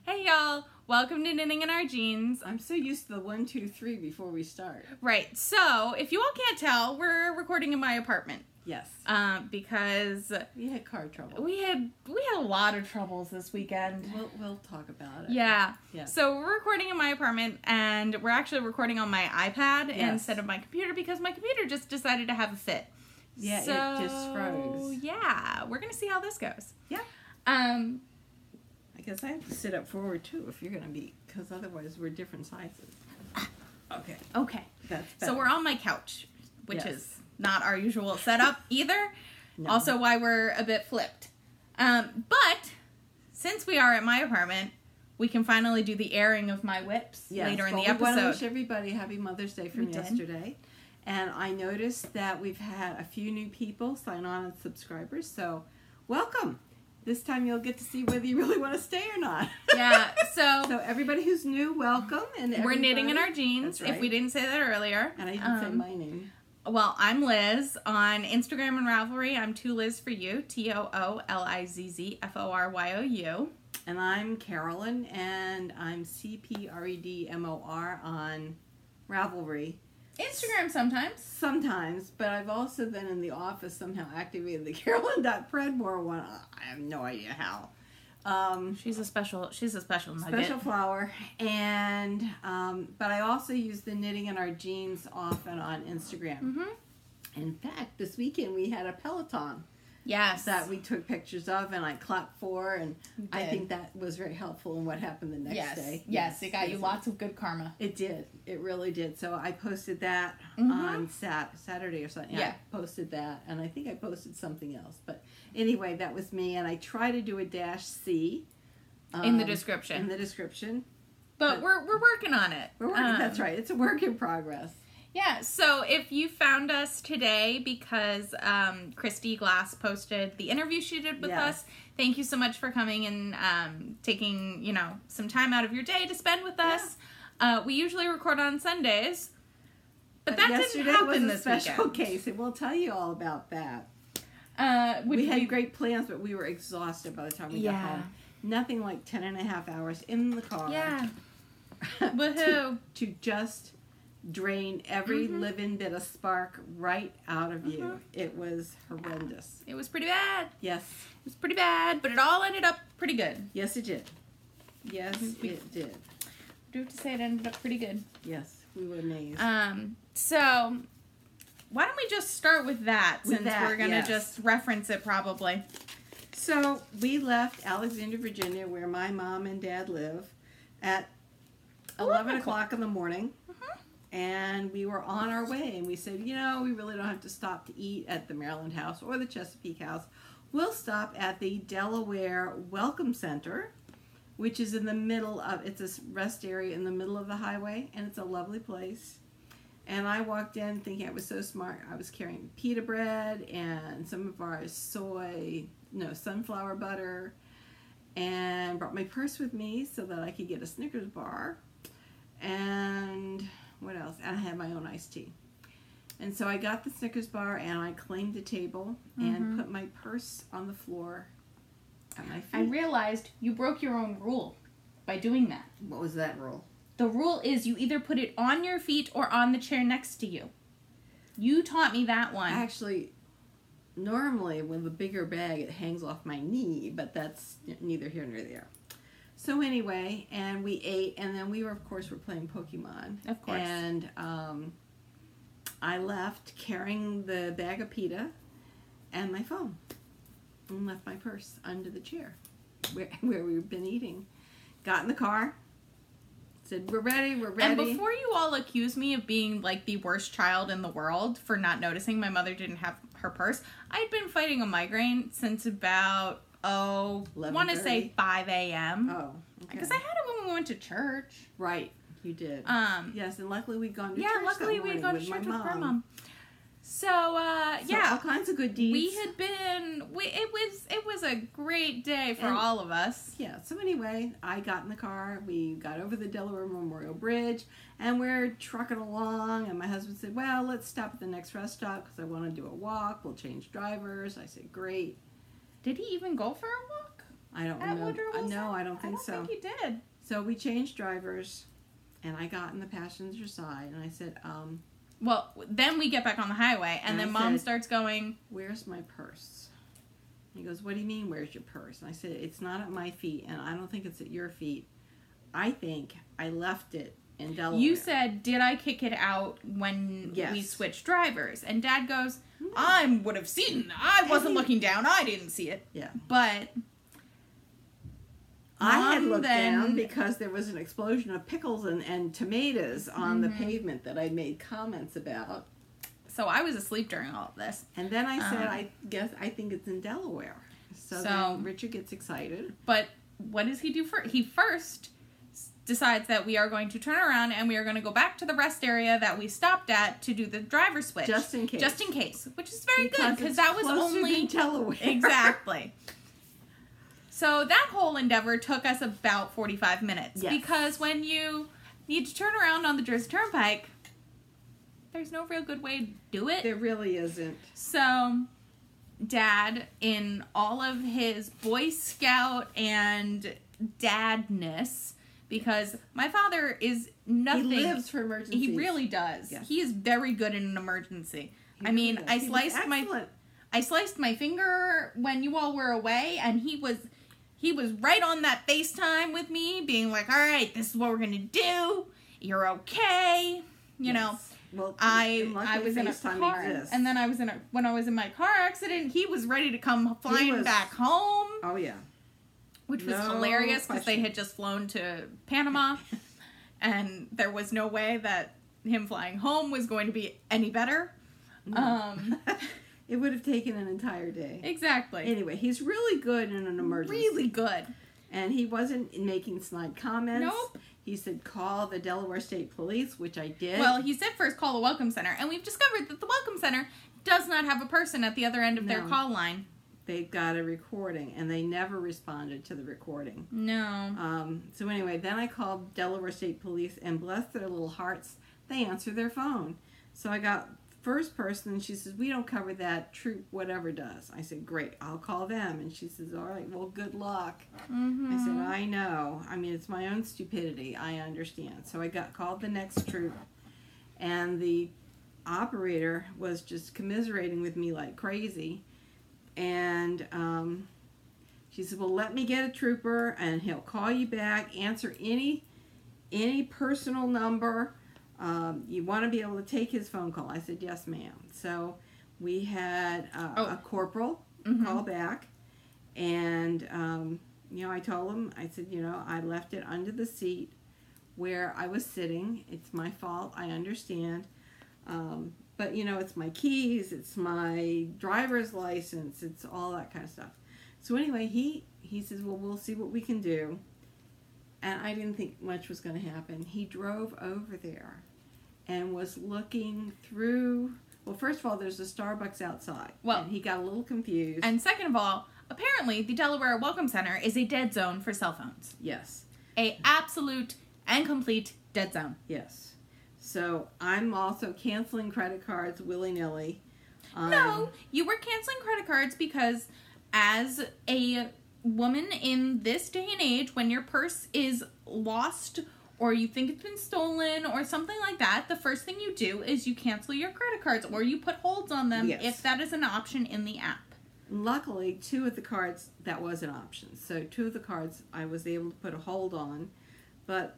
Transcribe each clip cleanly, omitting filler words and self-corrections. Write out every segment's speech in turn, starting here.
Hey y'all, welcome to Knitting in Our Jeans. I'm so used to the 1, 2, 3 before we start. Right, so if you all can't tell, we're recording in my apartment. Yes. Because we had car trouble. We had a lot of troubles this weekend. We'll talk about it. Yeah. So we're recording in my apartment, and we're actually recording on my iPad instead of my computer because my computer just decided to have a fit. Yeah, so, it just froze. Yeah, we're gonna see how this goes. Yeah. I guess I have to sit up forward too if you're gonna be, because otherwise we're different sizes. Okay. Okay. That's better. So we're on my couch, which is not our usual setup either. No. Also why we're a bit flipped. But since we are at my apartment, we can finally do the airing of my WIPs later in the episode. We want to wish everybody Happy Mother's Day from yesterday. And I noticed that we've had a few new people sign on as subscribers, so welcome. This time you'll get to see whether you really want to stay or not. Yeah, so everybody who's new, welcome. And we're knitting in our jeans, right. If we didn't say that earlier. And I didn't say my name. Well, I'm Liz. On Instagram and Ravelry, I'm TooLizForYou, ToolizForYou. And I'm Carolyn, and I'm CPREDMOR on Ravelry. Instagram sometimes. Sometimes, but I've also been in the office somehow activated the Carolyn.Predmore one. I have no idea how. She's a special nugget. Special flower. And, but I also use the Knitting in Our Jeans often on Instagram. Mm-hmm. In fact, this weekend we had a Peloton. Yes. That we took pictures of and I clapped for, and I think that was very helpful in what happened the next day. Yes, it got you lots of good karma. It did. It really did. So I posted that on Saturday or something. Yeah, I posted that, and I think I posted something else. But anyway, that was me, and I try to do a -C. In the description. But we're working on it. We're working. That's right. It's a work in progress. Yeah, so if you found us today because Christy Glass posted the interview she did with us, thank you so much for coming and taking, some time out of your day to spend with us. We usually record on Sundays, but that didn't happen this weekend. Yesterday was a special case, and we'll tell you all about that. We had great plans, but we were exhausted by the time we got home. Nothing like 10.5 hours in the car. Yeah. Woohoo. to just drain every living bit of spark right out of you. It was horrendous. It was pretty bad. Yes. It was pretty bad, but it all ended up pretty good. Yes, it did. Yes, it did. I do have to say it ended up pretty good. Yes, we were amazed. So why don't we just start with that, since we're going to just reference it probably. So we left Alexandria, Virginia, where my mom and dad live, at 11 o'clock in the morning. And we were on our way, and we said, we really don't have to stop to eat at the Maryland House or the Chesapeake House. We'll stop at the Delaware Welcome Center, which is in the middle of, it's a rest area in the middle of the highway, and it's a lovely place. And I walked in thinking I was so smart. I was carrying pita bread and some of our sunflower butter, and brought my purse with me so that I could get a Snickers bar. And what else? And I had my own iced tea. And so I got the Snickers bar, and I cleaned the table and put my purse on the floor at my feet. I realized you broke your own rule by doing that. What was that rule? The rule is you either put it on your feet or on the chair next to you. You taught me that one. Actually, normally with a bigger bag, it hangs off my knee, but that's neither here nor there. So anyway, and we ate, and then we were playing Pokemon. Of course. And I left carrying the bag of pita and my phone, and left my purse under the chair where we've been eating. Got in the car, said, we're ready. And before you all accuse me of being like the worst child in the world for not noticing my mother didn't have her purse, I'd been fighting a migraine since about... I want to say 5 a.m. Oh, okay. Because I had it when we went to church. Right, you did. Yes, and luckily we'd gone to church. Yeah, luckily we'd gone to church with Grandma. So, all kinds of good deeds. We had been. It was a great day for all of us. Yeah. So anyway, I got in the car. We got over the Delaware Memorial Bridge, and we're trucking along. And my husband said, "Well, let's stop at the next rest stop because I want to do a walk. We'll change drivers." I said, "Great." Did he even go for a walk? I don't remember. No, I don't think so. I don't think you did. So we changed drivers, and I got in the passenger side, and I said, Well, then we get back on the highway, and then Mom starts going, "Where's my purse?" He goes, "What do you mean, where's your purse?" And I said, "It's not at my feet, and I don't think it's at your feet. I think I left it in Delaware." You said, "Did I kick it out when we switched drivers?" And Dad goes, "No. I would have seen. I wasn't looking down. I didn't see it." Yeah. But I had looked down because there was an explosion of pickles and tomatoes on the pavement that I made comments about. So I was asleep during all of this. And then I said, I think it's in Delaware. So then Richard gets excited. But what does he do first? He first decides that we are going to turn around and we are going to go back to the rest area that we stopped at to do the driver switch. Just in case. Just in case. Which is very good because that was only... Delaware. Exactly. So that whole endeavor took us about 45 minutes. Yes. Because when you need to turn around on the Jersey Turnpike, there's no real good way to do it. There really isn't. So Dad, in all of his Boy Scout and dadness, because my father is nothing. He lives for emergencies. He really does. Yes. He is very good in an emergency. I sliced my finger when you all were away, and he was right on that FaceTime with me, being like, "All right, this is what we're gonna do. You're okay." You know. Well, I was in a car, and then when I was in my car accident, he was ready to come flying back home. Oh yeah. Which was hilarious because they had just flown to Panama, and there was no way that him flying home was going to be any better. No. It would have taken an entire day. Exactly. Anyway, he's really good in an emergency. Really good. And he wasn't making snide comments. Nope. He said, "Call the Delaware State Police," which I did. Well, he said first call the Welcome Center, and we've discovered that the Welcome Center does not have a person at the other end of their call line. They've got a recording, and they never responded to the recording. No. So anyway, then I called Delaware State Police, and bless their little hearts, they answered their phone. So I got first person, and she says, "We don't cover that. Troop whatever does." I said, "Great, I'll call them." And she says, "All right, well, good luck." Mm-hmm. I said, "I know. I mean, it's my own stupidity. I understand." So I called the next troop, and the operator was just commiserating with me like crazy. And she said, "Well, let me get a trooper, and he'll call you back. Answer any personal number. You want to be able to take his phone call." I said, "Yes, ma'am." So we had a corporal call back, and I told him, I said, "I left it under the seat where I was sitting. It's my fault. I understand. But, it's my keys, it's my driver's license, it's all that kind of stuff." So anyway, he says, "Well, we'll see what we can do." And I didn't think much was going to happen. He drove over there and was looking through. Well, first of all, there's a Starbucks outside. Well, and he got a little confused. And second of all, apparently the Delaware Welcome Center is a dead zone for cell phones. Yes. A absolute and complete dead zone. Yes. So I'm also canceling credit cards willy-nilly. No, you were canceling credit cards because as a woman in this day and age, when your purse is lost or you think it's been stolen or something like that, the first thing you do is you cancel your credit cards or you put holds on them if that is an option in the app. Luckily, 2 of the cards, that was an option. So 2 of the cards I was able to put a hold on. But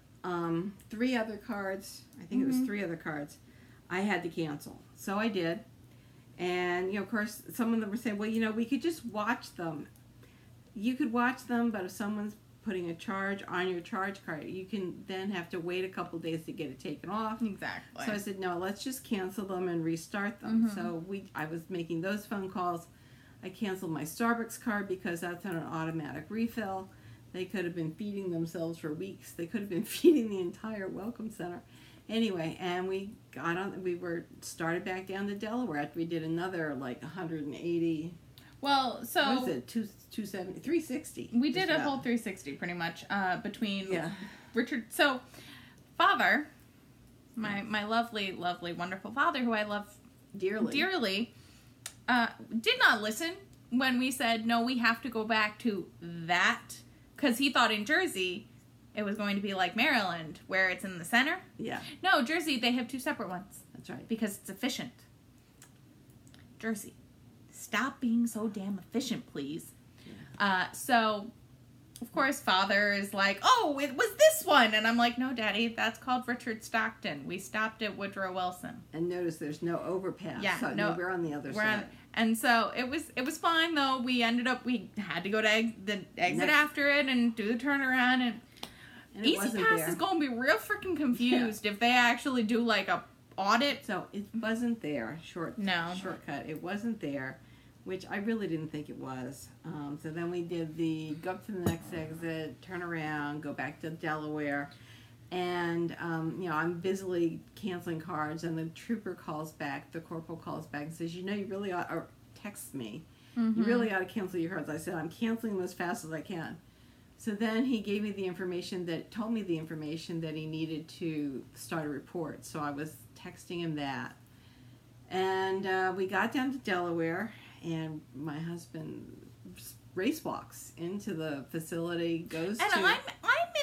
3 other cards, I think it was 3 other cards, I had to cancel. So I did. And, of course, some of them were saying, "Well, we could just watch them." You could watch them, but if someone's putting a charge on your charge card, you can then have to wait a couple days to get it taken off. Exactly. So I said, "No, let's just cancel them and restart them." So I was making those phone calls. I canceled my Starbucks card because that's on an automatic refill. They could have been feeding themselves for weeks. They could have been feeding the entire Welcome Center. Anyway, and we started back down to Delaware after we did another 180. Well, so what is it? 270, 360. We did a whole 360 pretty much between Richard. So, father, my lovely, lovely, wonderful father, who I love dearly, did not listen when we said, no, we have to go back to that, because he thought in Jersey it was going to be like Maryland, where it's in the center. Yeah. No, Jersey, they have 2 separate ones. That's right. Because it's efficient. Jersey, stop being so damn efficient, please. Yeah. So, of course, Father is like, oh, it was this one. And I'm like, no, Daddy, that's called Richard Stockton. We stopped at Woodrow Wilson. And notice there's no overpass. Yeah, so no, we're on the other side. And so it was fine, though. We had to go to the exit after it and do the turnaround. And Easy Pass is going to be real freaking confused if they actually do like a audit. So it wasn't there. Shortcut. It wasn't there, which I really didn't think it was. So then we did go up to the next exit, turn around, go back to Delaware. And, I'm busily canceling cards, and the trooper calls back, the corporal calls back and says, you really ought, or texts me, you really ought to cancel your cards. I said, I'm canceling them as fast as I can. So then he gave me told me the information that he needed to start a report. So I was texting him that. And we got down to Delaware, and my husband race walks into the facility, I'm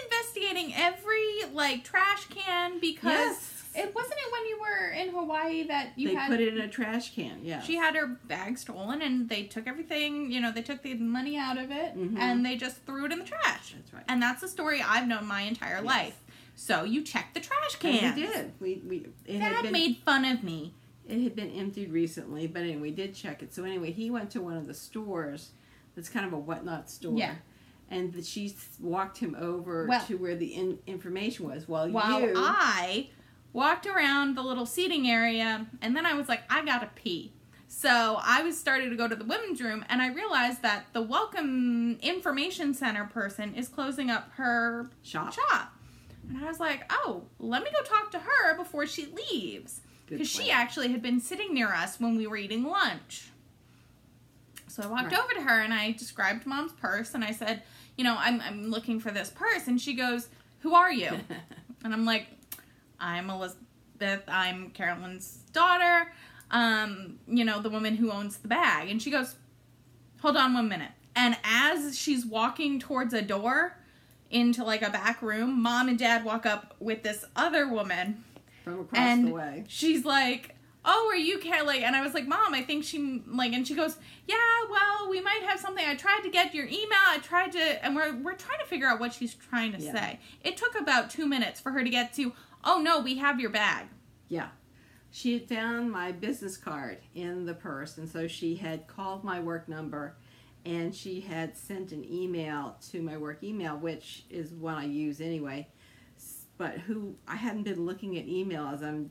investigating every, trash can, because it wasn't it when you were in Hawaii that they put it in a trash can, yeah. She had her bag stolen, and they took everything, they took the money out of it, and they just threw it in the trash. That's right. And that's the story I've known my entire life. So you check the trash cans. And we did. Dad made fun of me. It had been emptied recently, but anyway, we did check it. So anyway, he went to one of the stores that's kind of a whatnot store. Yeah. And she walked him over to where the information was. While I walked around the little seating area, and then I was like, I gotta pee. So I started to go to the women's room, and I realized that the Welcome Information Center person is closing up her shop. And I was like, oh, let me go talk to her before she leaves. Because she actually had been sitting near us when we were eating lunch. So I walked over to her, and I described Mom's purse, and I said, I'm looking for this purse. And she goes, who are you? And I'm like, I'm Elizabeth. I'm Carolyn's daughter. The woman who owns the bag. And she goes, hold on 1 minute. And as she's walking towards a door into a back room, Mom and Dad walk up with this other woman from across the way. She's like, oh, are you Kelly? And I was like, Mom, I think and she goes, yeah, well, we might have something. I tried to get your email. And we're trying to figure out what she's trying to say. It took about 2 minutes for her to get to, oh, no, we have your bag. Yeah. She had found my business card in the purse, and so she had called my work number, and she had sent an email to my work email, which is one I use anyway. But I hadn't been looking at email as I'm,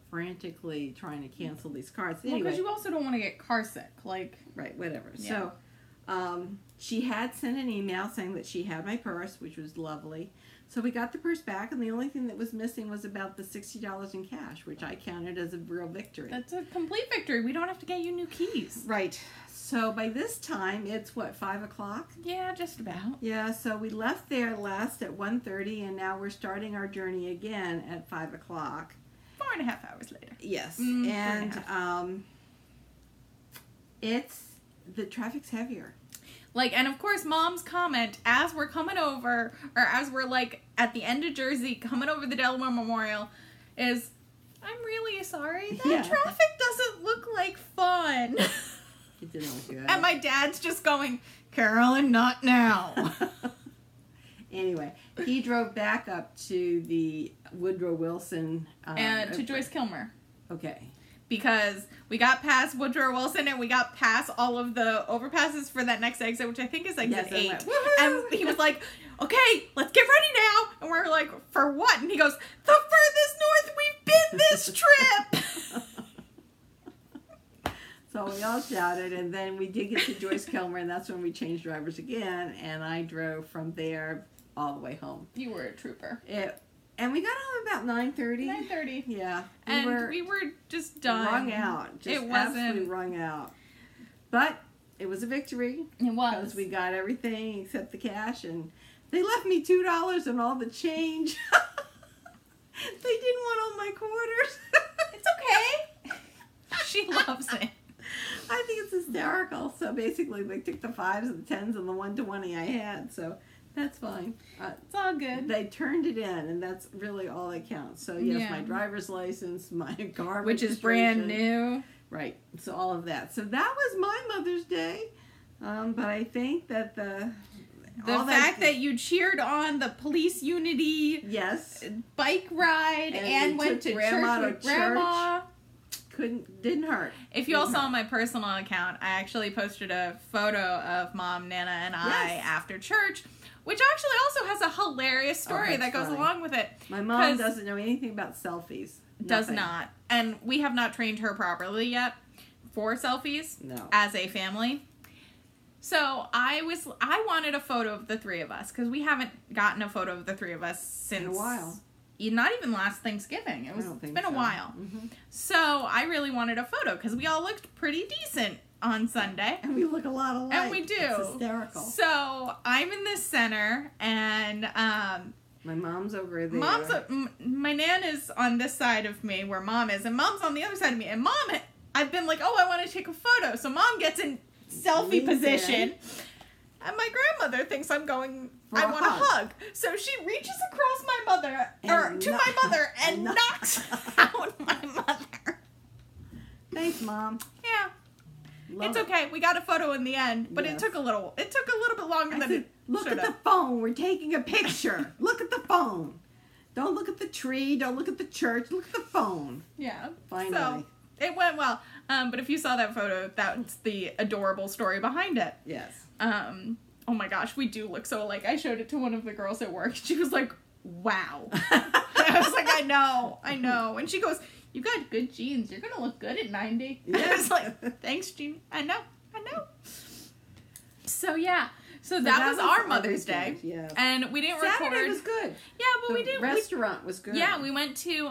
frantically trying to cancel these cards. Anyway, because you also don't want to get car sick, right, whatever. Yeah. So, she had sent an email saying that she had my purse, which was lovely. So we got the purse back, and the only thing that was missing was about the $60 in cash, which I counted as a real victory. That's a complete victory. We don't have to get you new keys. Right. So by this time, it's 5 o'clock? Yeah, just about. Yeah, so we left there last at 1:30, and now we're starting our journey again at 5 o'clock. 4.5 hours later. Yes. And the traffic's heavier. And of course, Mom's comment as we're coming over, or as we're at the end of Jersey, coming over the Delaware Memorial, is, I'm really sorry. That traffic doesn't look like fun. It didn't look good. And my dad's just going, Carolyn, not now. Anyway, he drove back up to the Woodrow Wilson. And to Joyce Kilmer. Okay. Because we got past Woodrow Wilson, and we got past all of the overpasses for that next exit, which I think is exit 8. And he was like, okay, let's get ready now. And we're like, for what? And he goes, the furthest north we've been this trip. So we all shouted, and then we did get to Joyce Kilmer, and that's when we changed drivers again, and I drove from there all the way home. You were a trooper. And we got home about 9:30. 9:30. Yeah. We were just done. Wrung out. Just absolutely wrung out. But it was a victory. It was. Because we got everything except the cash, and they left me $2 and all the change. They didn't want all my quarters. It's okay. She loves it. I think it's hysterical. So basically, they took the 5s and the 10s and the 120 I had. So that's fine. It's all good. They turned it in, and that's really all that counts. So yes, my driver's license, my car, which is brand new. Right. So all of that. So that was my Mother's Day. But I think that the fact that you cheered on the police unity bike ride and went to church with Grandma. Didn't hurt. If you all saw my personal account, I actually posted a photo of Mom, Nana, and I after church, which actually also has a hilarious story that goes along with it. My mom doesn't know anything about selfies. Does not. And we have not trained her properly yet for selfies as a family. So I wanted a photo of the 3 of us because we haven't gotten a photo of the 3 of us since in a while. Not even last Thanksgiving. It's been a while. Mm-hmm. So I really wanted a photo because we all looked pretty decent on Sunday. And we look a lot alike. And we do. It's hysterical. So I'm in the center and my mom's over there. My Nan is on this side of me where Mom is, and Mom's on the other side of me. And Mom, I've been like, I want to take a photo. So Mom gets in selfie position. And my grandmother thinks I want a hug. So she reaches across my mother, my mother, and knocks out my mother. Thanks, Mom. Yeah. It's okay. We got a photo in the end, but it took a little bit longer than it Look at the phone. We're taking a picture. Look at the phone. Don't look at the tree. Don't look at the church. Look at the phone. Yeah. Finally. So it went well. But if you saw that photo, that's the adorable story behind it. Yes. Oh my gosh, we do look so alike. I showed it to one of the girls at work. She was like, wow. I was like, I know. And she goes, you got good genes. You're going to look good at 90. Yeah. I was like, thanks, Jean. I know. So, yeah. So that was our Mother's Day. Yeah. And we didn't record. Saturday was good. Yeah, but the restaurant was good. Yeah, we went to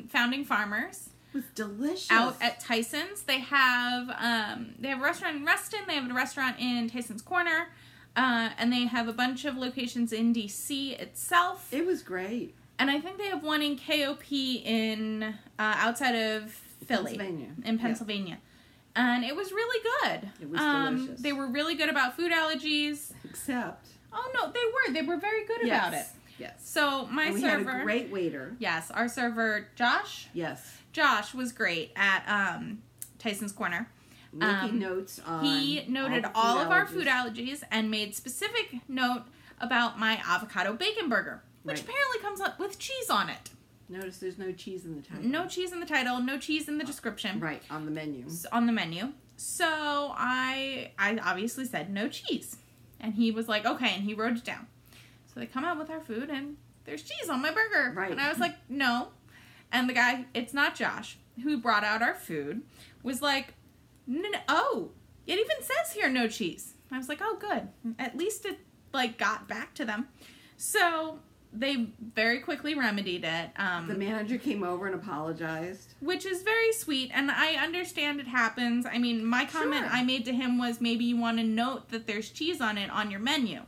Founding Farmers. It was delicious. Out at Tyson's. They have a restaurant in Reston. They have a restaurant in Tyson's Corner. And they have a bunch of locations in D.C. itself. It was great. And I think they have one in KOP in outside of Philly. In Pennsylvania. Yeah. And it was really good. It was delicious. They were really good about food allergies. Except. Oh, no, they were. They were very good about it. Yes. So my we server. Had a great waiter. Yes. Our server, Josh. Yes. Josh was great at Tyson's Corner. Making notes on he noted all of our food allergies and made specific note about my avocado bacon burger, which apparently comes up with cheese on it. Notice there's no cheese in the title. No cheese in the title, no cheese in the description. Right, on the menu. So I obviously said no cheese. And he was like, okay, and he wrote it down. So they come out with our food and there's cheese on my burger. Right. And I was like, no. And the guy, it's not Josh, who brought out our food, was like, no, oh, it even says here no cheese. I was like, oh, good. At least it, got back to them. So they very quickly remedied it. The manager came over and apologized. Which is very sweet, and I understand it happens. I mean, my comment I made to him was maybe you want to note that there's cheese on it on your menu.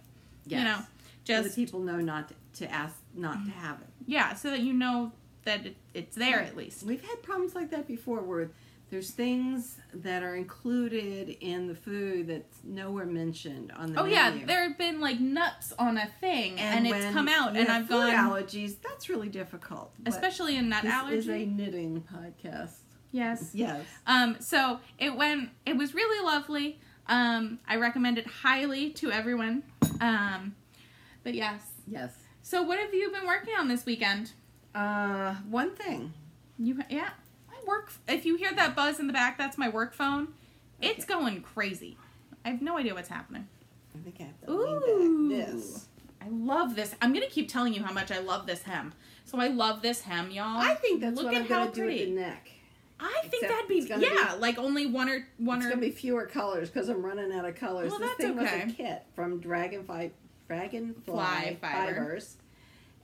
Yes. You know, just so that people know not to ask not to have it. Yeah, so that you know that it's there at least. We've had problems like that before where there's things that are included in the food that's nowhere mentioned on the menu. Oh, yeah. There have been, nuts on a thing, and it's come out, and I've gone... food allergies, that's really difficult. Especially in nut allergy. This is a knitting podcast. Yes. Yes. So, it was really lovely. I recommend it highly to everyone. But, yes. Yes. So, what have you been working on this weekend? One thing. Yeah. Work. If you hear that buzz in the back, that's my work phone. Okay. It's going crazy. I have no idea what's happening. I think I have to lean back this. I love this. I'm going to keep telling you how much I love this hem. So I love this hem, y'all. I think that's what I'm going to do with the neck. I think that'd be, only one or... It's going to be fewer colors because I'm running out of colors. Well, this that's thing was a kit from Dragonfly Fibers.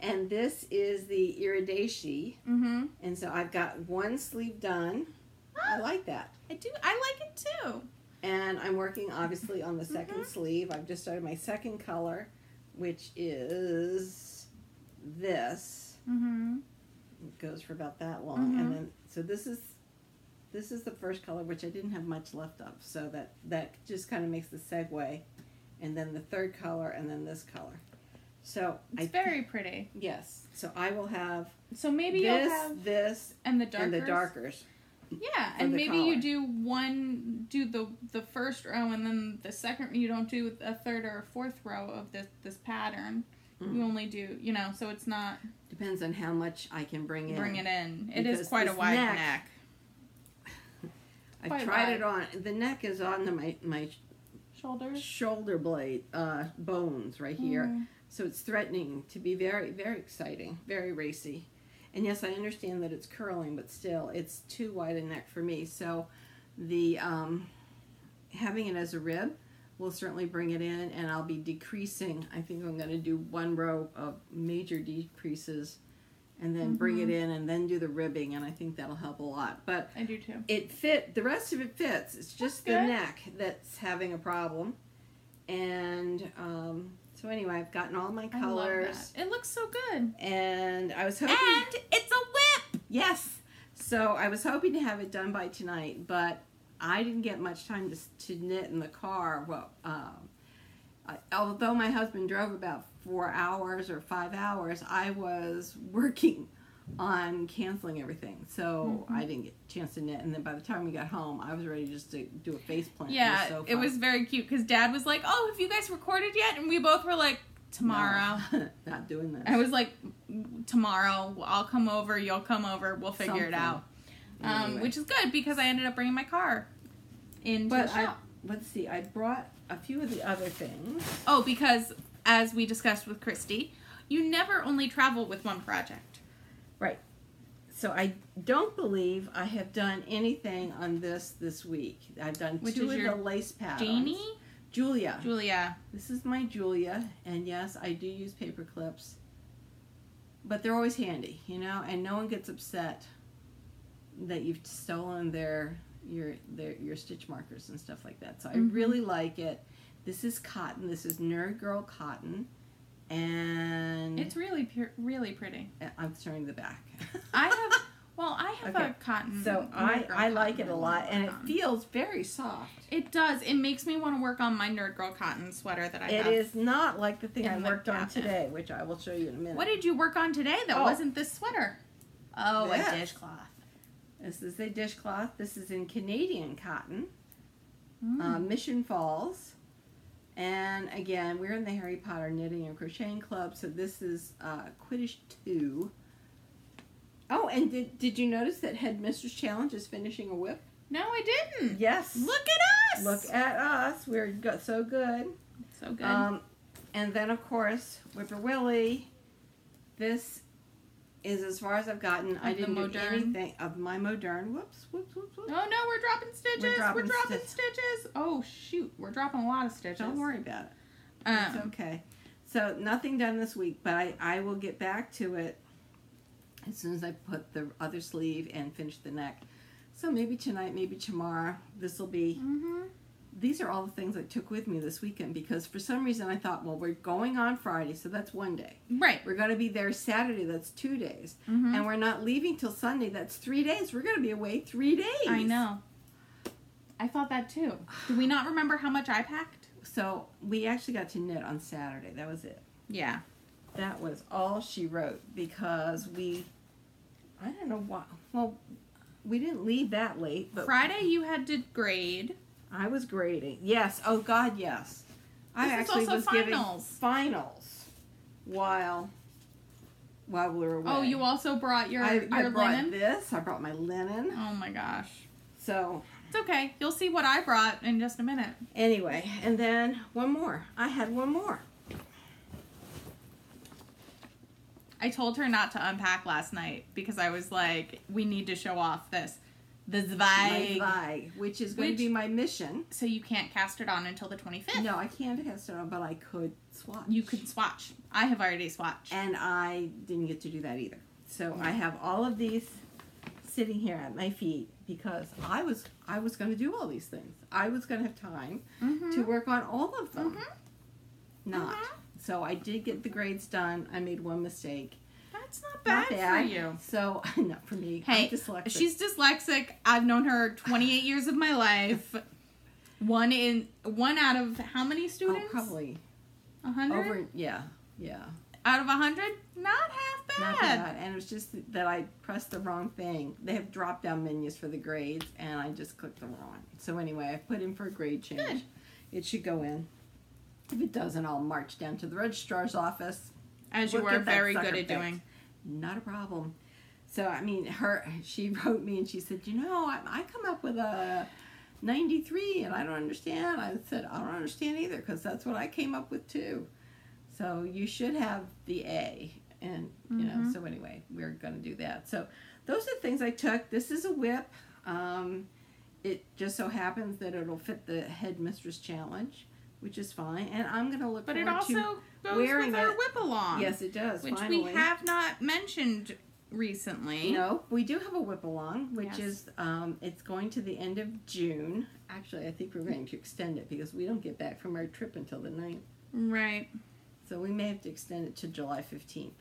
And this is the Iridaceae. Mm-hmm. And so I've got one sleeve done. I like that. I do. I like it too. And I'm working obviously on the second sleeve. I've just started my second color, which is this. Mm-hmm. It goes for about that long. And then, so this is this is the first color, which I didn't have much left of, so that just kind of makes the segue, and then the third color, and then this color. So it's very pretty. Yes. So I will have. So maybe this, you'll have this, and the darkers. And the darkers. Yeah, and maybe you do the first row, and then the second you don't do a third or a fourth row of this pattern. You only do, so it's not. Depends on how much I can bring in. Bring it in. It is quite a wide neck. I've tried it on. The neck is on my shoulders, shoulder blade bones right here. So it's threatening to be very, very exciting, very racy. And yes, I understand that it's curling, but still, it's too wide a neck for me. So the having it as a rib will certainly bring it in, and I'll be decreasing. I think I'm going to do one row of major decreases and then bring it in and then do the ribbing, and I think that'll help a lot. But I do too. The rest of it fits. It's just the neck that's having a problem. And so anyway, I've gotten all my colors. I love that. It looks so good. And I was hoping... And it's a whip! Yes! So I was hoping to have it done by tonight, but I didn't get much time to knit in the car. Well, although my husband drove about 4 hours or 5 hours, I was working on canceling everything, so I didn't get a chance to knit. And then by the time we got home, I was ready just to do a face plant. Yeah, it was very cute because Dad was like, "Oh, have you guys recorded yet?" And we both were like, "Tomorrow." No, not doing this. I was like, "Tomorrow, I'll come over. You'll come over. We'll figure it out." Anyway. Which is good because I ended up bringing my car into the shop. Let's see. I brought a few of the other things. Oh, because as we discussed with Christy, you never only travel with one project. Right. So I don't believe I have done anything on this week. I've done two of the lace patterns. Janie? Julia. This is my Julia, and yes, I do use paper clips, but they're always handy, and no one gets upset that you've stolen your stitch markers and stuff like that. So I really like it. This is cotton. This is Nerd Girl cotton. And it's really really pretty. I'm showing the back. I have a cotton. So I like it a lot, and it feels very soft. It does. It makes me want to work on my Nerd Girl cotton sweater that I have. It is not like the thing I worked on today, which I will show you in a minute. What did you work on today that wasn't this sweater? Oh, a dishcloth. This is a dishcloth. This is in Canadian cotton. Mission Falls. And again, we're in the Harry Potter Knitting and Crocheting Club, so this is Quidditch 2. Oh, and did you notice that Headmistress Challenge is finishing a whip? No, I didn't. Yes. Look at us! Look at us. We're so good. So good. And then, of course, Whipper Willie. This is as far as I've gotten. I didn't do anything of my Moderne. Whoops. Oh no, we're dropping stitches. We're dropping stitches. Oh shoot, we're dropping a lot of stitches. Don't worry about it. It's okay. So nothing done this week, but I will get back to it as soon as I put the other sleeve and finish the neck. So maybe tonight, maybe tomorrow. This will be. These are all the things I took with me this weekend because for some reason I thought, well, we're going on Friday, so that's one day. Right. We're going to be there Saturday, that's 2 days. And we're not leaving till Sunday, that's 3 days. We're going to be away 3 days. I know. I thought that too. Do we not remember how much I packed? So we actually got to knit on Saturday. That was it. Yeah. That was all she wrote because I don't know why. Well, we didn't leave that late. But Friday you had to grade. I was grading. Yes. Oh, God, yes. I actually was giving finals while we were away. Oh, you also brought your linen? I brought this. I brought my linen. Oh, my gosh. So. It's okay. You'll see what I brought in just a minute. Anyway, and then one more. I had one more. I told her not to unpack last night because I was like, we need to show off this. The Zweig. My Zweig, which is going to be my mission. So you can't cast it on until the 25th? No, I can't cast it on, but I could swatch. You could swatch. I have already swatched. And I didn't get to do that either. So I have all of these sitting here at my feet because I was going to do all these things. I was going to have time to work on all of them. Not. So I did get the grades done. I made one mistake. That's not bad, for you. So, not for me. Hey, I'm dyslexic. She's dyslexic. I've known her 28 years of my life. One out of how many students? Oh, probably 100. Yeah. Out of 100, not half bad. Not bad. And it was just that I pressed the wrong thing. They have drop-down menus for the grades, and I just clicked the wrong one. So anyway, I put in for a grade change. Good. It should go in. If it doesn't, I'll march down to the registrar's office. As you are very good at doing. Not a problem. So, I mean, she wrote me and she said, I come up with a 93 and I don't understand. I said, I don't understand either because that's what I came up with too. So you should have the A. And, so anyway, we're going to do that. So those are the things I took. This is a WIP. It just so happens that it'll fit the Headmistress Challenge, which is fine. And I'm going to look forward to wearing it. But it also goes with our WIP along. Yes, it does, which finally. we have not mentioned recently. No, we do have a WIP along, which is, it's going to the end of June. Actually, I think we're going to extend it because we don't get back from our trip until the 9th. Right. So we may have to extend it to July 15th.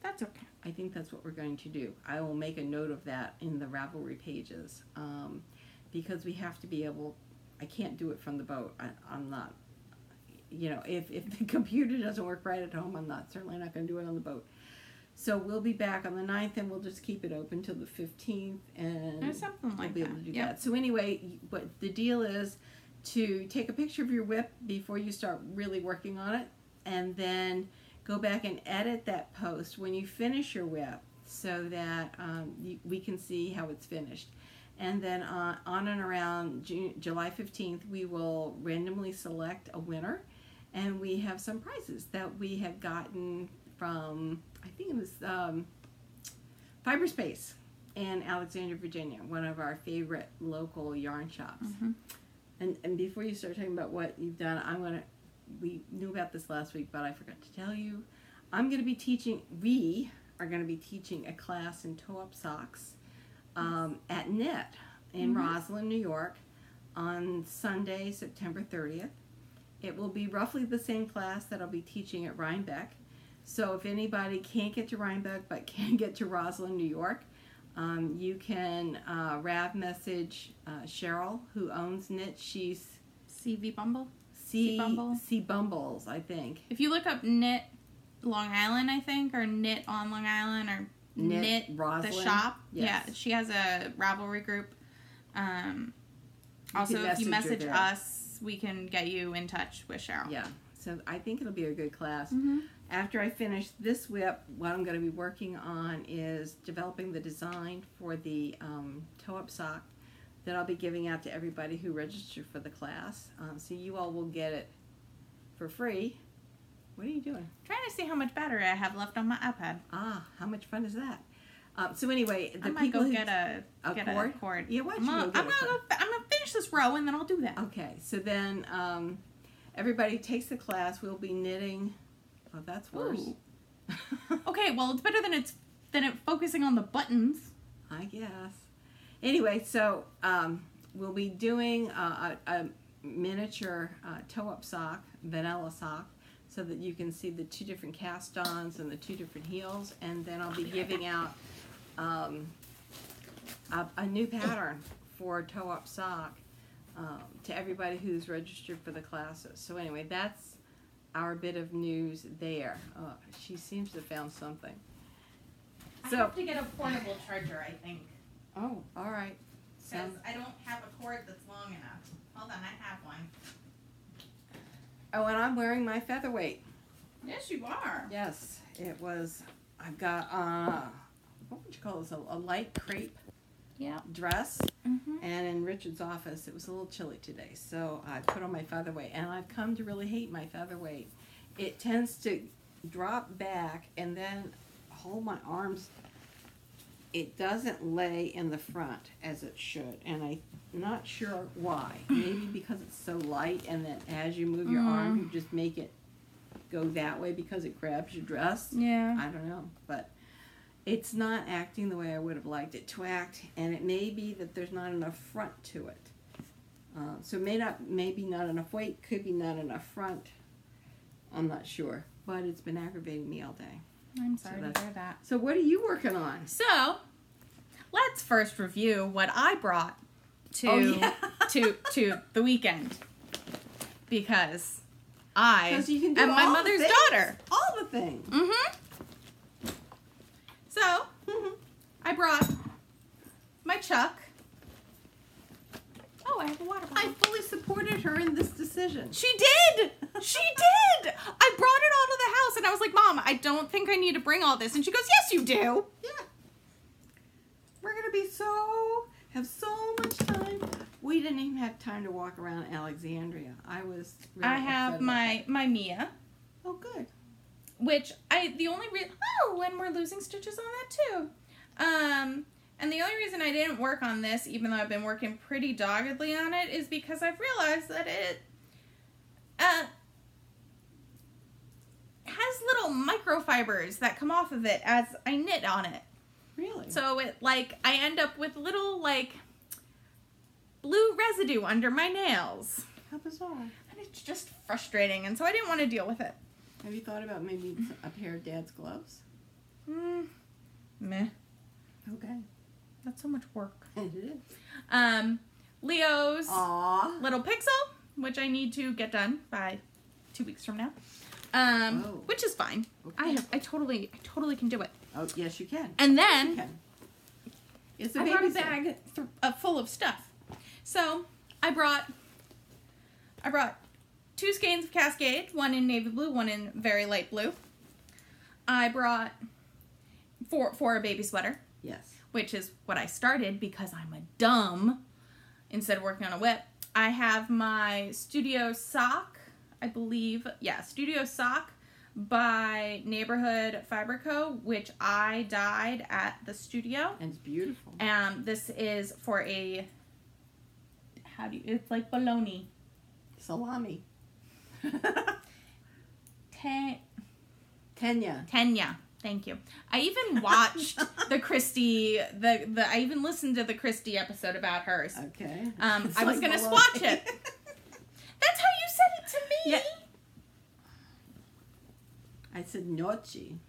That's okay. I think that's what we're going to do. I will make a note of that in the Ravelry pages because we have to be able, I can't do it from the boat. I'm not, if the computer doesn't work right at home, I'm certainly not going to do it on the boat. So we'll be back on the 9th and we'll just keep it open till the 15th and something like we'll be able to do Yep. that. So anyway, what the deal is to take a picture of your WIP before you start really working on it and then go back and edit that post when you finish your WIP so that we can see how it's finished. And then on and around July 15th, we will randomly select a winner and we have some prizes that we have gotten from, I think it was Fiber Space in Alexandria, Virginia, one of our favorite local yarn shops. And before you start talking about what you've done, we knew about this last week, but I forgot to tell you. We are going to be teaching a class in toe-up socks at Knit in Roslyn, New York on Sunday, September 30th. It will be roughly the same class that I'll be teaching at Rhinebeck. So if anybody can't get to Rhinebeck but can get to Roslyn, New York, you can RAV message Cheryl, who owns Knit. She's CV Bumble? C Bumbles, I think. If you look up Knit Long Island, I think, or Knit on Long Island, or Knit Roslyn. the shop. Yes. Yeah, she has a Ravelry group. Also, if you message us, we can get you in touch with Cheryl. Yeah, so I think it'll be a good class. After I finish this WIP, what I'm going to be working on is developing the design for the toe-up sock that I'll be giving out to everybody who registered for the class. So you all will get it for free. What are you doing? Trying to see how much battery I have left on my iPad. How much fun is that? So anyway, the I might people go who get a cord. Yeah, why don't you I'm gonna finish this row and then I'll do that. Okay, so then everybody takes the class. We'll be knitting. Oh, that's worse. Okay, well it's better than it focusing on the buttons. I guess. Anyway, so we'll be doing a miniature toe-up sock, vanilla sock, so that you can see the two different cast-ons and the two different heels, and then I'll be giving out a new pattern for toe-up sock to everybody who's registered for the classes. So anyway, that's our bit of news there. She seems to have found something. I have to get a portable charger, I think. Oh, all right. Because I don't have a cord that's long enough. Hold on, I have one. Oh, and I'm wearing my Featherweight. Yes, you are. Yes, it was. I've got what would you call this? A light crepe dress. And in Richard's office, it was a little chilly today, so I put on my Featherweight, and I've come to really hate my Featherweight. It tends to drop back and then hold my arms. It doesn't lay in the front as it should, and I'm not sure why. Maybe because it's so light, and then as you move your arm, you just make it go that way because it grabs your dress. Yeah. I don't know, but it's not acting the way I would have liked it to act, and it may be that there's not enough front to it. So maybe not enough weight, could be not enough front. I'm not sure, but it's been aggravating me all day. I'm sorry to hear that. So what are you working on? So, let's first review what I brought to the weekend. Because you can do am my mother's daughter. All the things. Mm-hmm. So, I brought my Chuck. Oh, I have a water bottle. I fully supported her in this decision. She did! She did! I brought it out of the house and I was like, Mom, I don't think I need to bring all this. And she goes, yes, you do. Yeah. We're going to have so much time. We didn't even have time to walk around Alexandria. I have my Mia. Oh, good. Which and we're losing stitches on that too. And the only reason I didn't work on this, even though I've been working pretty doggedly on it, is because I've realized that it has little microfibers that come off of it as I knit on it. Really? So I end up with little blue residue under my nails. How bizarre. And it's just frustrating, and so I didn't want to deal with it. Have you thought about maybe a pair of Dad's gloves? Meh. Okay. That's so much work. It is. Leo's Aww. little pixel, which I need to get done by 2 weeks from now. Which is fine. Okay. I totally can do it. Oh, yes, you can. And then you can. It's I brought a bag full of stuff. So I brought 2 skeins of Cascade, one in navy blue, one in very light blue. I brought for a baby sweater. Yes. Which is what I started because I'm a dumb. Instead of working on a whip, I have my Studio Sock, I believe. Yeah, Studio Sock by Neighborhood Fibre Co, which I dyed at the studio. And it's beautiful. This is for it's like bologna. Salami. Tegna. Thank you. I even watched the Christy, I even listened to the Christy episode about hers. Okay. I was going to swatch it. That's how you said it to me. Yeah. I said gnocchi.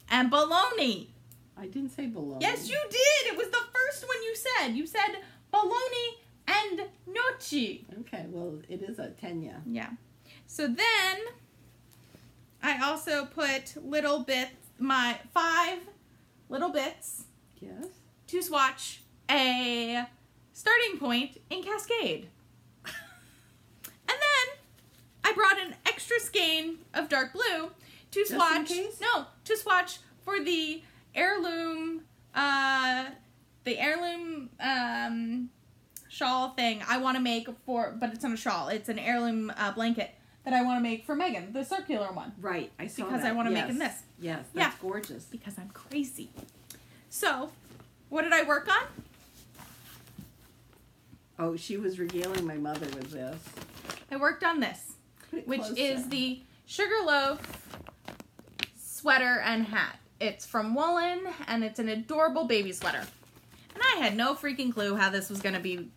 And bologna. I didn't say bologna. Yes, you did. It was the first one you said. You said bologna and gnocchi. Okay, well, it is a Tegna. Yeah. So then, I also put my 5 little bits. Yes. To swatch a starting point in Cascade. And then I brought an extra skein of dark blue to swatch. No, to swatch for the heirloom shawl thing I want to make but it's not a shawl. It's an heirloom blanket that I want to make for Megan, the circular one. Right, I saw because that. I want to make in this. Yes, that's gorgeous. Because I'm crazy. So, what did I work on? Oh, she was regaling my mother with this. I worked on this, which is the Sugarloaf sweater and hat. It's from woolen, and it's an adorable baby sweater. And I had no freaking clue how this was going to be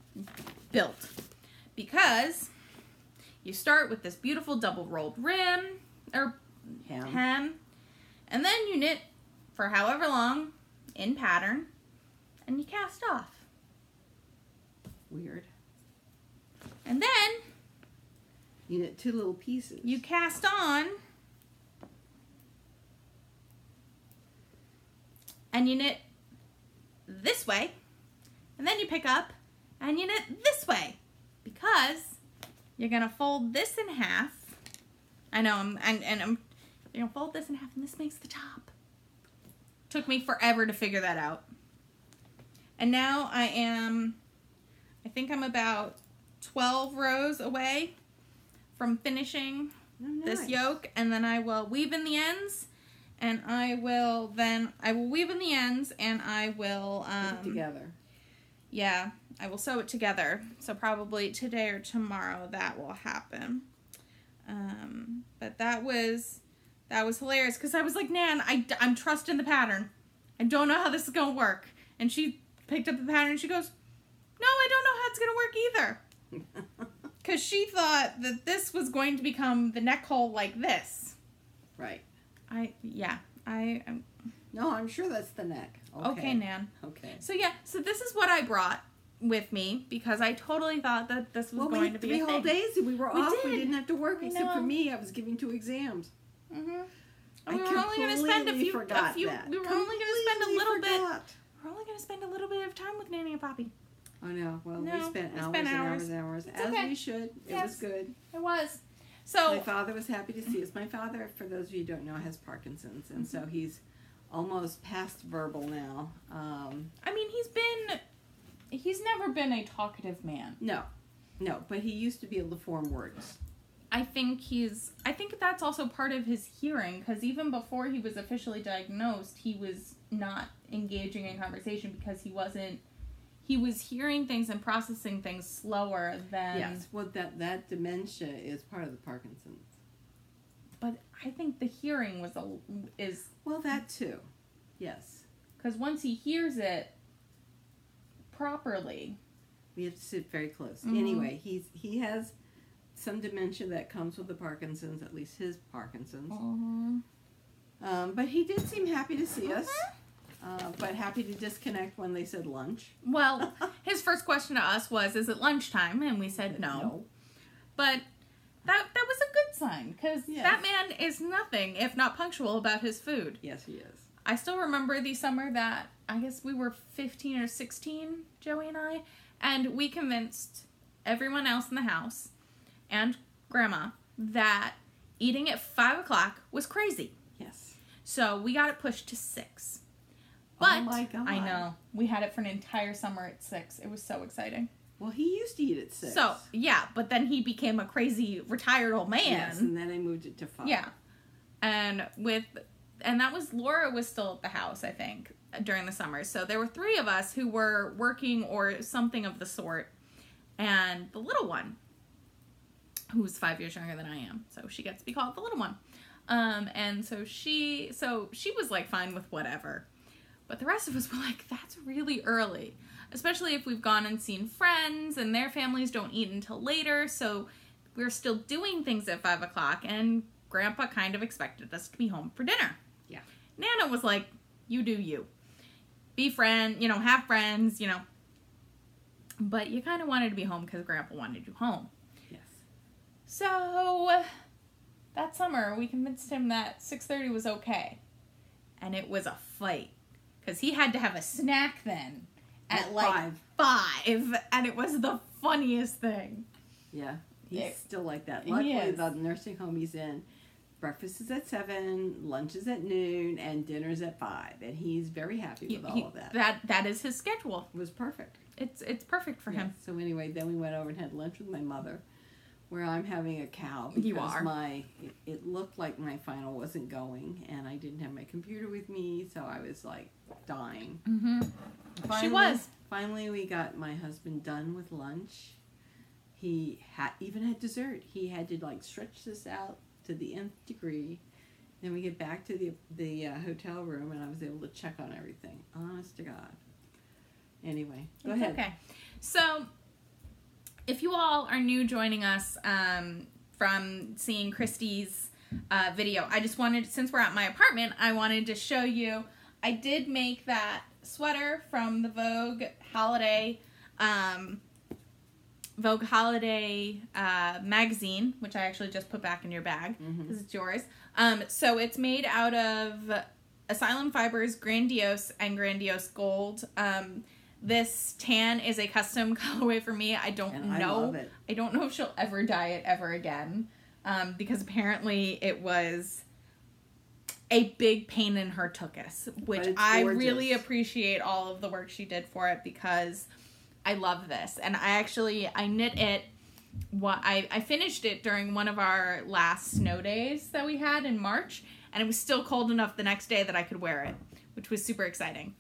built. Because you start with this beautiful double rolled rim, or hem, and then you knit for however long in pattern, and you cast off. Weird. And then you knit 2 little pieces. You cast on, and you knit this way, and then you pick up and you knit this way, because you're gonna fold this in half. I know, you're gonna fold this in half, and this makes the top. Took me forever to figure that out. And now I think I'm about 12 rows away from finishing this yoke, and then I will weave in the ends, and I will weave in the ends, and I will put it together. Yeah, I will sew it together. So probably today or tomorrow that will happen. But that was hilarious, because I was like, Nan, I'm trusting the pattern. I don't know how this is gonna work. And she picked up the pattern and she goes, no, I don't know how it's gonna work either. Because she thought that this was going to become the neck hole like this. Right. No, I'm sure that's the neck. Okay, Nan. Okay. So this is what I brought with me because I totally thought that this was going to be 3 whole days and we were off. Did. We didn't have to work except for me. I was giving 2 exams. Mm-hmm. We were only going to spend a little bit of time with Nanny and Poppy. Oh no! Well, we spent hours and hours, as we should. It was good. It was. So my father was happy to see us. My father, for those of you who don't know, has Parkinson's, and so he's almost past verbal now. I mean, he's never been a talkative man. No, but he used to be able to form words. I think that's also part of his hearing, because even before he was officially diagnosed, he was not engaging in conversation because he was hearing things and processing things slower than... Yes, well, that dementia is part of the Parkinson's. But I think the hearing is... Well, that too, yes. Because once he hears it properly... We have to sit very close. Mm-hmm. Anyway, he has some dementia that comes with the Parkinson's, at least his Parkinson's. Mm-hmm. But he did seem happy to see us. But happy to disconnect when they said lunch. Well, his first question to us was, is it lunchtime? And we said no. But that was a good sign, because that man is nothing if not punctual about his food. Yes, he is. I still remember the summer that, I guess we were 15 or 16, Joey and I, and we convinced everyone else in the house and Grandma that eating at 5 o'clock was crazy. Yes. So we got it pushed to 6. But, oh my God. I know. We had it for an entire summer at 6. It was so exciting. Well, he used to eat at 6. So, yeah, but then he became a crazy retired old man. Yes, and then I moved it to 5. Yeah. And Laura was still at the house, I think, during the summer. So there were 3 of us who were working or something of the sort. And the little one, who's 5 years younger than I am. So she gets to be called the little one. And so she was like fine with whatever. But the rest of us were like, that's really early. Especially if we've gone and seen friends and their families don't eat until later. So we're still doing things at 5 o'clock. And Grandpa kind of expected us to be home for dinner. Yeah. Nana was like, you do you. Be have friends, But you kind of wanted to be home because Grandpa wanted you home. Yes. So that summer, we convinced him that 6:30 was okay. And it was a fight. Because he had to have a snack then at like 5. And it was the funniest thing. Yeah. He's still like that. Luckily, the nursing home he's in, breakfast is at 7, lunch is at noon, and dinner's at 5. And he's very happy with all of that. That is his schedule. It was perfect. It's perfect for him. So anyway, then we went over and had lunch with my mother, where I'm having a cow because you are. It looked like my final wasn't going, and I didn't have my computer with me, so I was like dying. Mm-hmm. Finally, she was. Finally, we got my husband done with lunch. He even had dessert. He had to like stretch this out to the nth degree. Then we get back to the hotel room, and I was able to check on everything. Honest to God. Anyway, go ahead. Okay, so if you all are new joining us from seeing Christy's video, I just wanted, since we're at my apartment, I wanted to show you. I did make that sweater from the Vogue Holiday magazine, which I actually just put back in your bag because it's yours. So it's made out of Asylum Fibers, Grandiose, and Grandiose Gold. This tan is a custom colorway for me. I don't know if she'll ever dye it ever again, because apparently it was a big pain in her tuchus, which I really appreciate all of the work she did for it, because I love this. And I knit it. I finished it during one of our last snow days that we had in March, and it was still cold enough the next day that I could wear it, which was super exciting.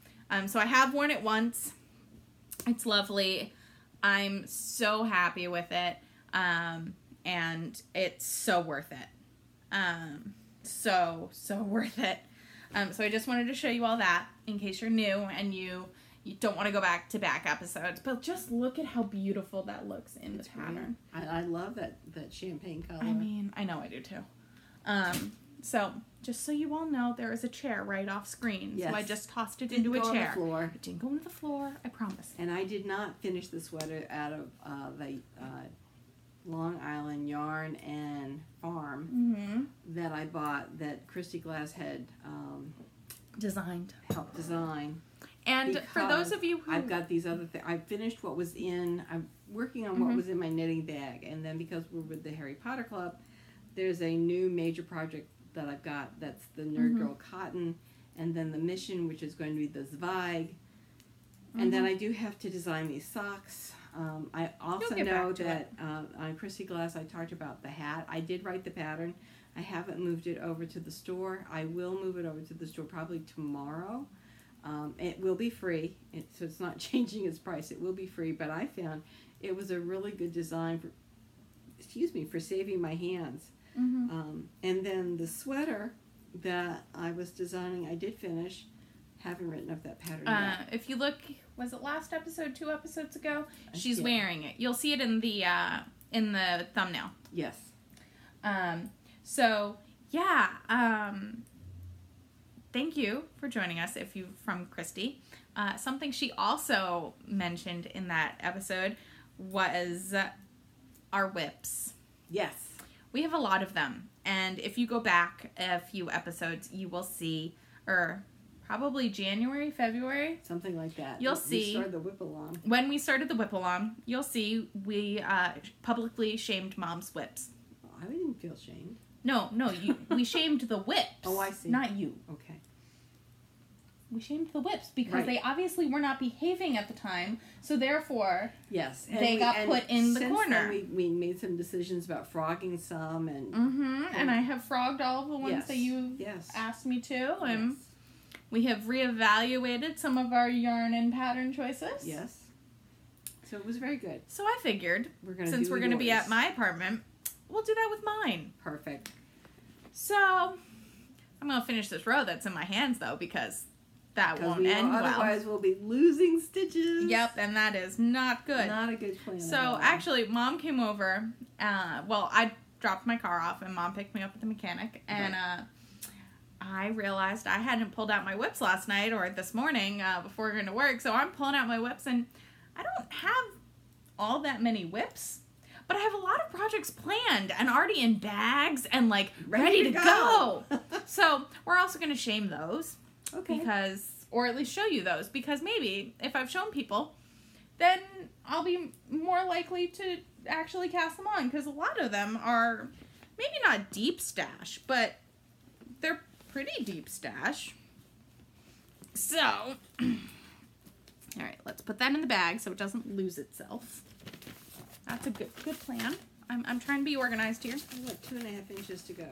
So I have worn it once. It's lovely. I'm so happy with it. And it's so worth it. So worth it. So I just wanted to show you all that in case you're new and you don't want to go back to back episodes. But just look at how beautiful that looks in the pattern. I love that champagne color. I mean, I know I do too. So just so you all know, there is a chair right off screen. Yes. So I just tossed it into a chair. On the floor. It didn't go into the floor, I promise. And I did not finish the sweater out of the Long Island Yarn and Farm that I bought, that Christy Glass had helped design. And for those of you who... I've got these other things. I finished what was in... I'm working on what was in my knitting bag. And then because we're with the Harry Potter Club, there's a new major project that I've got. That's the Nerd Girl Cotton. And then the Mission, which is going to be the Zweig. And then I do have to design these socks. I also know that on Christy Glass, I talked about the hat. I did write the pattern. I haven't moved it over to the store. I will move it over to the store probably tomorrow. It will be free, so it's not changing its price. It will be free, but I found it was a really good design for saving my hands. And then the sweater that I was designing, I did finish. Haven't written up that pattern yet. If you look, was it last episode, 2 episodes ago? She's wearing it. You'll see it in the thumbnail. Yes. So yeah. Thank you for joining us. If you from Christy, something she also mentioned in that episode was our WIPs. Yes. We have a lot of them, and if you go back a few episodes, you will see, or probably January, February. Something like that. You'll see. We started the WIP along. When we started the WIP along, you'll see we publicly shamed Mom's WIPs. Oh, I didn't feel shamed. No, we shamed the WIPs. Oh, I see. Not you. Okay. We shamed the WIPs because they obviously were not behaving at the time, so therefore they got put in the corner. Then we made some decisions about frogging some, and and I have frogged all of the ones that you asked me to, and we have reevaluated some of our yarn and pattern choices. Yes. So it was very good. So I figured, since we're going to be at my apartment, we'll do that with mine. Perfect. So I'm going to finish this row that's in my hands, though, because that won't end well. Otherwise, we'll be losing stitches. Yep, and that is not good. Not a good plan. So actually, Mom came over. I dropped my car off, and Mom picked me up at the mechanic, and I realized I hadn't pulled out my WIPs last night or this morning before going to work. So I'm pulling out my WIPs, and I don't have all that many WIPs. But I have a lot of projects planned and already in bags and ready to go. So we're also going to shame those. Okay. Or at least show you those. Because maybe if I've shown people, then I'll be more likely to actually cast them on. Because a lot of them are maybe not deep stash, but they're pretty deep stash. So, all right, let's put that in the bag so it doesn't lose itself. That's a good plan. I'm trying to be organized here. I've got 2.5 inches to go.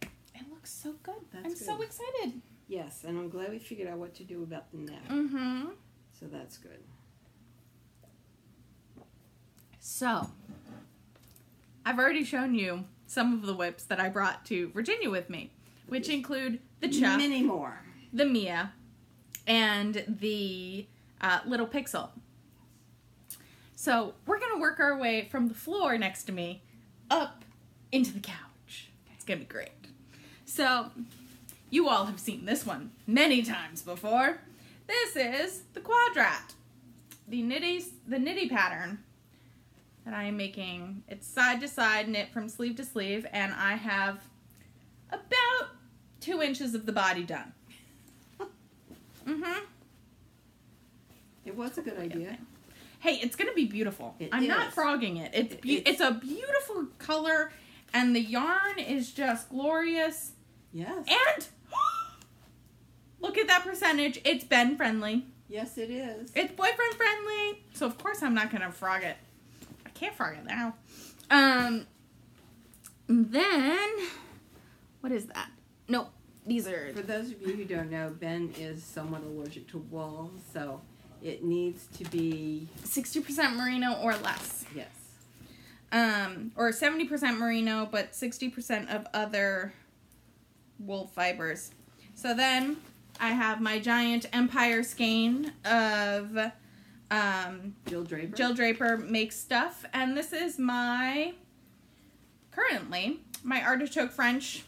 It looks so good. That's I'm good. so excited. Yes, and I'm glad we figured out what to do about the neck. So that's good. So, I've already shown you some of the WIPs that I brought to Virginia with me, which include the Chuff, many more, the Mia, and the Little Pixel. So we're going to work our way from the floor next to me up into the couch. It's going to be great. So you all have seen this one many times before. This is the Quadrat, the nitty pattern that I am making. It's side to side knit from sleeve to sleeve, and I have about 2 inches of the body done. It was a good idea. Hey, it's going to be beautiful. I'm not frogging it. It's a beautiful color, and the yarn is just glorious. Yes. And look at that percentage. It's Ben friendly. Yes, it is. It's boyfriend friendly. So, of course, I'm not going to frog it. I can't frog it now. Then, what is that? Nope. These are... For those of you who don't know, Ben is somewhat allergic to wool, so... It needs to be 60% merino or less. Yes. Or 70% merino, but 60% of other wool fibers. So then I have my giant empire skein of Jill Draper makes stuff, and this is my currently my Artichoke French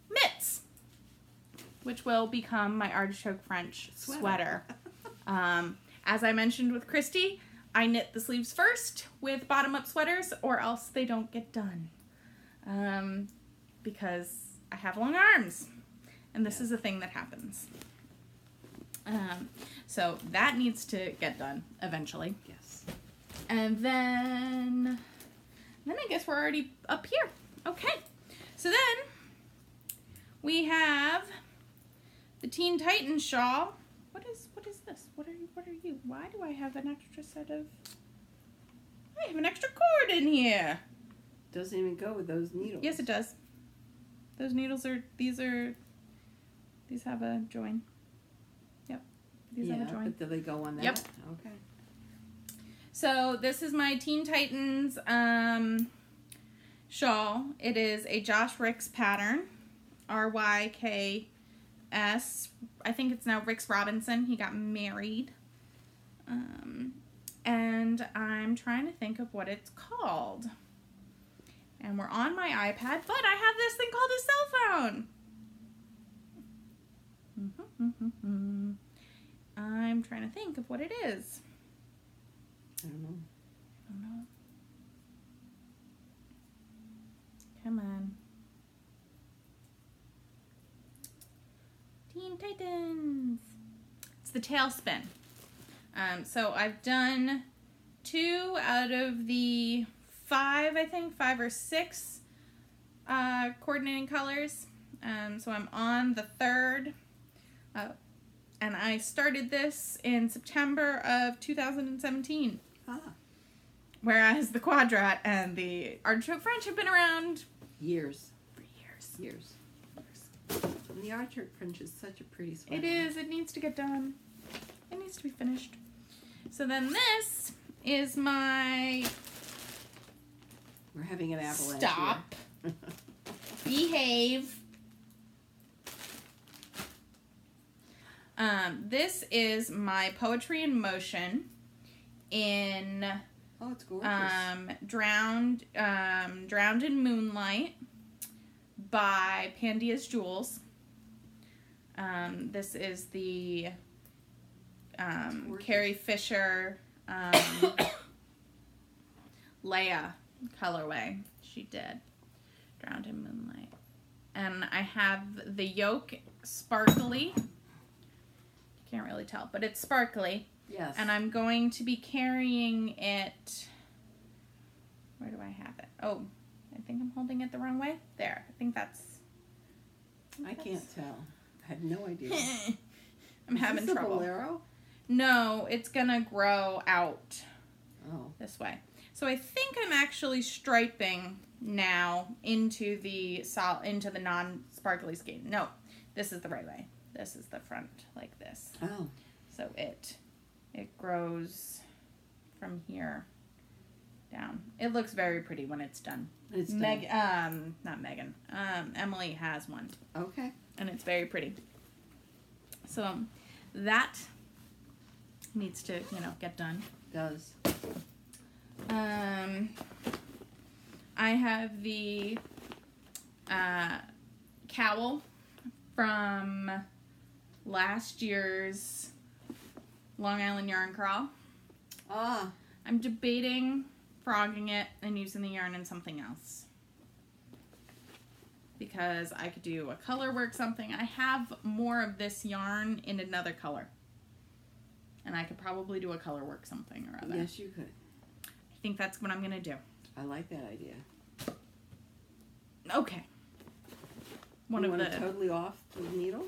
mitts, which will become my Artichoke French sweater. As I mentioned with Christy, I knit the sleeves first with bottom-up sweaters, or else they don't get done. Because I have long arms, and this is a thing that happens. So that needs to get done eventually. Yes. And then I guess we're already up here. Okay. So then we have the Teen Titans shawl. What is this? What are you? Why do I have an extra set of... I have an extra cord in here. Doesn't even go with those needles. Yes, it does. Those needles are... These have a join. Yep. These have a join. But do they go on that? Yep. Okay. So this is my Teen Titans shawl. It is a Josh Ricks pattern. RYKS. I think it's now Ricks Robinson. He got married. And I'm trying to think of what it's called. And we're on my iPad, but I have this thing called a cell phone. I'm trying to think of what it is. I don't know. Come on. Teen Titans. It's the Tailspin. So I've done 2 out of the 5, I think, 5 or 6 coordinating colors. So I'm on the 3rd. And I started this in September of 2017. Whereas the Quadrat and the Artichoke French have been around years. For years. Years. And the Artichoke French is such a pretty sweater. It is. It needs to get done. It needs to be finished. So then this is my... We're having an avalanche. Stop. Behave. This is my Poetry in Motion in... Oh, it's gorgeous. Drowned in Moonlight by Pandia's Jewels. This is the Carrie Fisher Leia colorway she did. Drowned in Moonlight. And I have the yoke sparkly. You can't really tell, but it's sparkly. Yes. And I'm going to be carrying it... Where do I have it? Oh, I think I'm holding it the wrong way. There. I think that's... I can't tell. I had no idea. I'm having trouble. Is this a bolero? No, it's going to grow out this way. So I think I'm actually striping now into the non-sparkly skein. No, this is the right way. This is the front like this. Oh. So it grows from here down. It looks very pretty when it's done. It's done. Not Megan. Emily has one. Okay. And it's very pretty. So that needs to, get done. Does. I have the cowl from last year's Long Island Yarn Crawl. I'm debating frogging it and using the yarn in something else. Because I could do a color work something. I have more of this yarn in another color. And I could probably do a color work something or other. Yes, you could. I think that's what I'm going to do. I like that idea. Okay. You want it totally off the needle?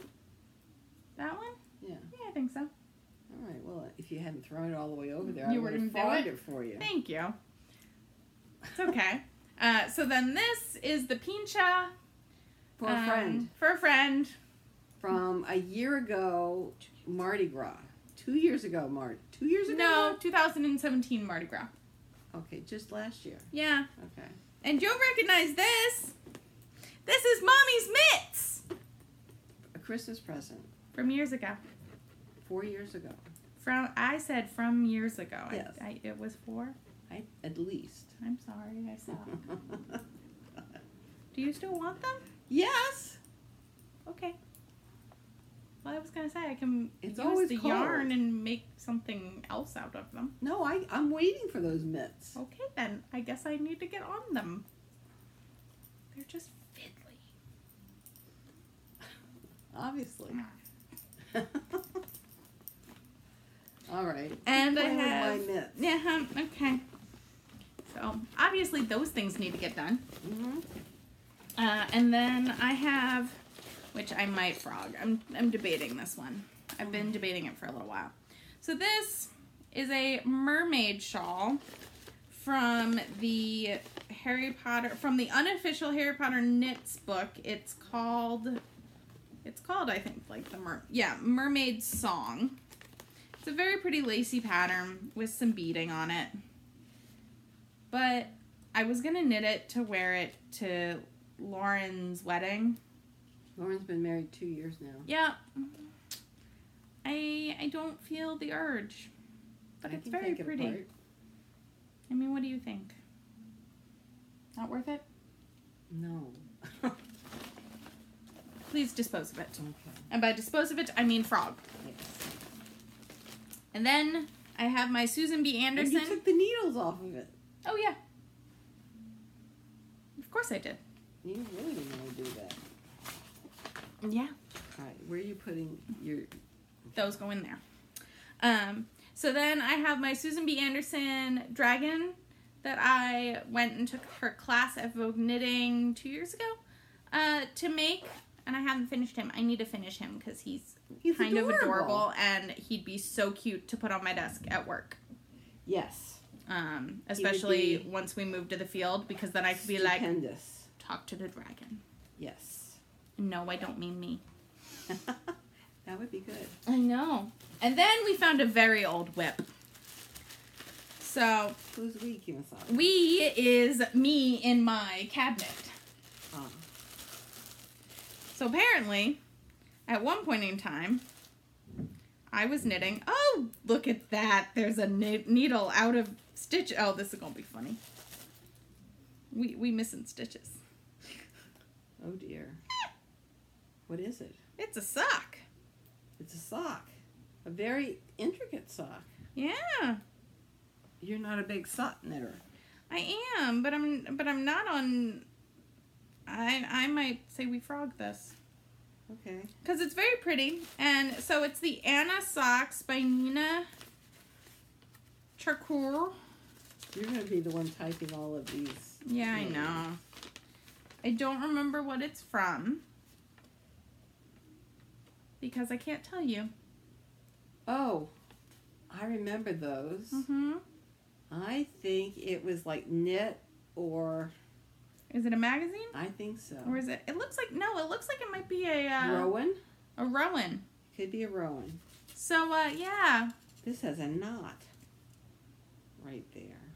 That one? Yeah. Yeah, I think so. All right. Well, if you hadn't thrown it all the way over there, you I would have fogged it for you. Thank you. It's okay. So then this is the pincha. For a friend. For a friend. From a year ago, Mardi Gras. 2 years ago, 2 years ago? No, 2017 Mardi Gras. Okay, just last year. Yeah. Okay. And you'll recognize this. This is Mommy's mitts. A Christmas present. From years ago. 4 years ago. I said from years ago. Yes. It was 4? At least. I'm sorry, I saw. Do you still want them? Yes. Okay. Well, I was gonna say I can It's use always the cold. yarn and make something else out of them. No, I'm waiting for those mitts. Okay then, I guess I need to get on them. They're just fiddly. Obviously. All right. And I Keep playing with have my mitts. yeah. Okay. So obviously those things need to get done. Mm-hmm. And then I have, which I might frog. I'm debating this one. I've been debating it for a little while. So this is a mermaid shawl from the the unofficial Harry Potter knits book. It's called I think like Mermaid Song. It's a very pretty lacy pattern with some beading on it. But I was gonna knit it to wear it to Lauren's wedding. Lauren's been married 2 years now. Yeah. I don't feel the urge. But it's very pretty. Apart. I mean, what do you think? Not worth it? No. Please dispose of it. Okay. And by dispose of it, I mean frog. Yes. And then I have my Susan B. Anderson. And you took the needles off of it. Oh, yeah. Of course I did. You really didn't want to do that. Yeah. All right, where are you putting your... Those go in there. So then I have my Susan B. Anderson dragon that I went and took her class at Vogue Knitting 2 years ago to make, and I haven't finished him. I need to finish him because he's kind of adorable, and he'd be so cute to put on my desk at work. Yes. Especially once we move to the field, because then I could be like, talk to the dragon. Yes. No, I don't mean me. That would be good. I know. And then we found a very old WIP. So, who's we, Kimasabi? We is me in my cabinet. So apparently, at one point in time, I was knitting. Oh, look at that. There's a needle out of stitch. Oh, this is going to be funny. We missing stitches. Oh, dear. What is it? It's a sock. It's a sock. A very intricate sock. Yeah. You're not a big sock knitter. I am, but I'm not on... I might say we frog this. Okay. Because it's very pretty. And so it's the Anna Socks by Nina Charcour. You're going to be the one typing all of these. Yeah, names. I know. I don't remember what it's from. Because I can't tell you. Oh, I remember those. Mm-hmm. I think it was like knit or... Is it a magazine? I think so. Or is it... It looks like... No, it looks like it might be a... Rowan? A Rowan. Could be a Rowan. So, yeah. This has a knot right there.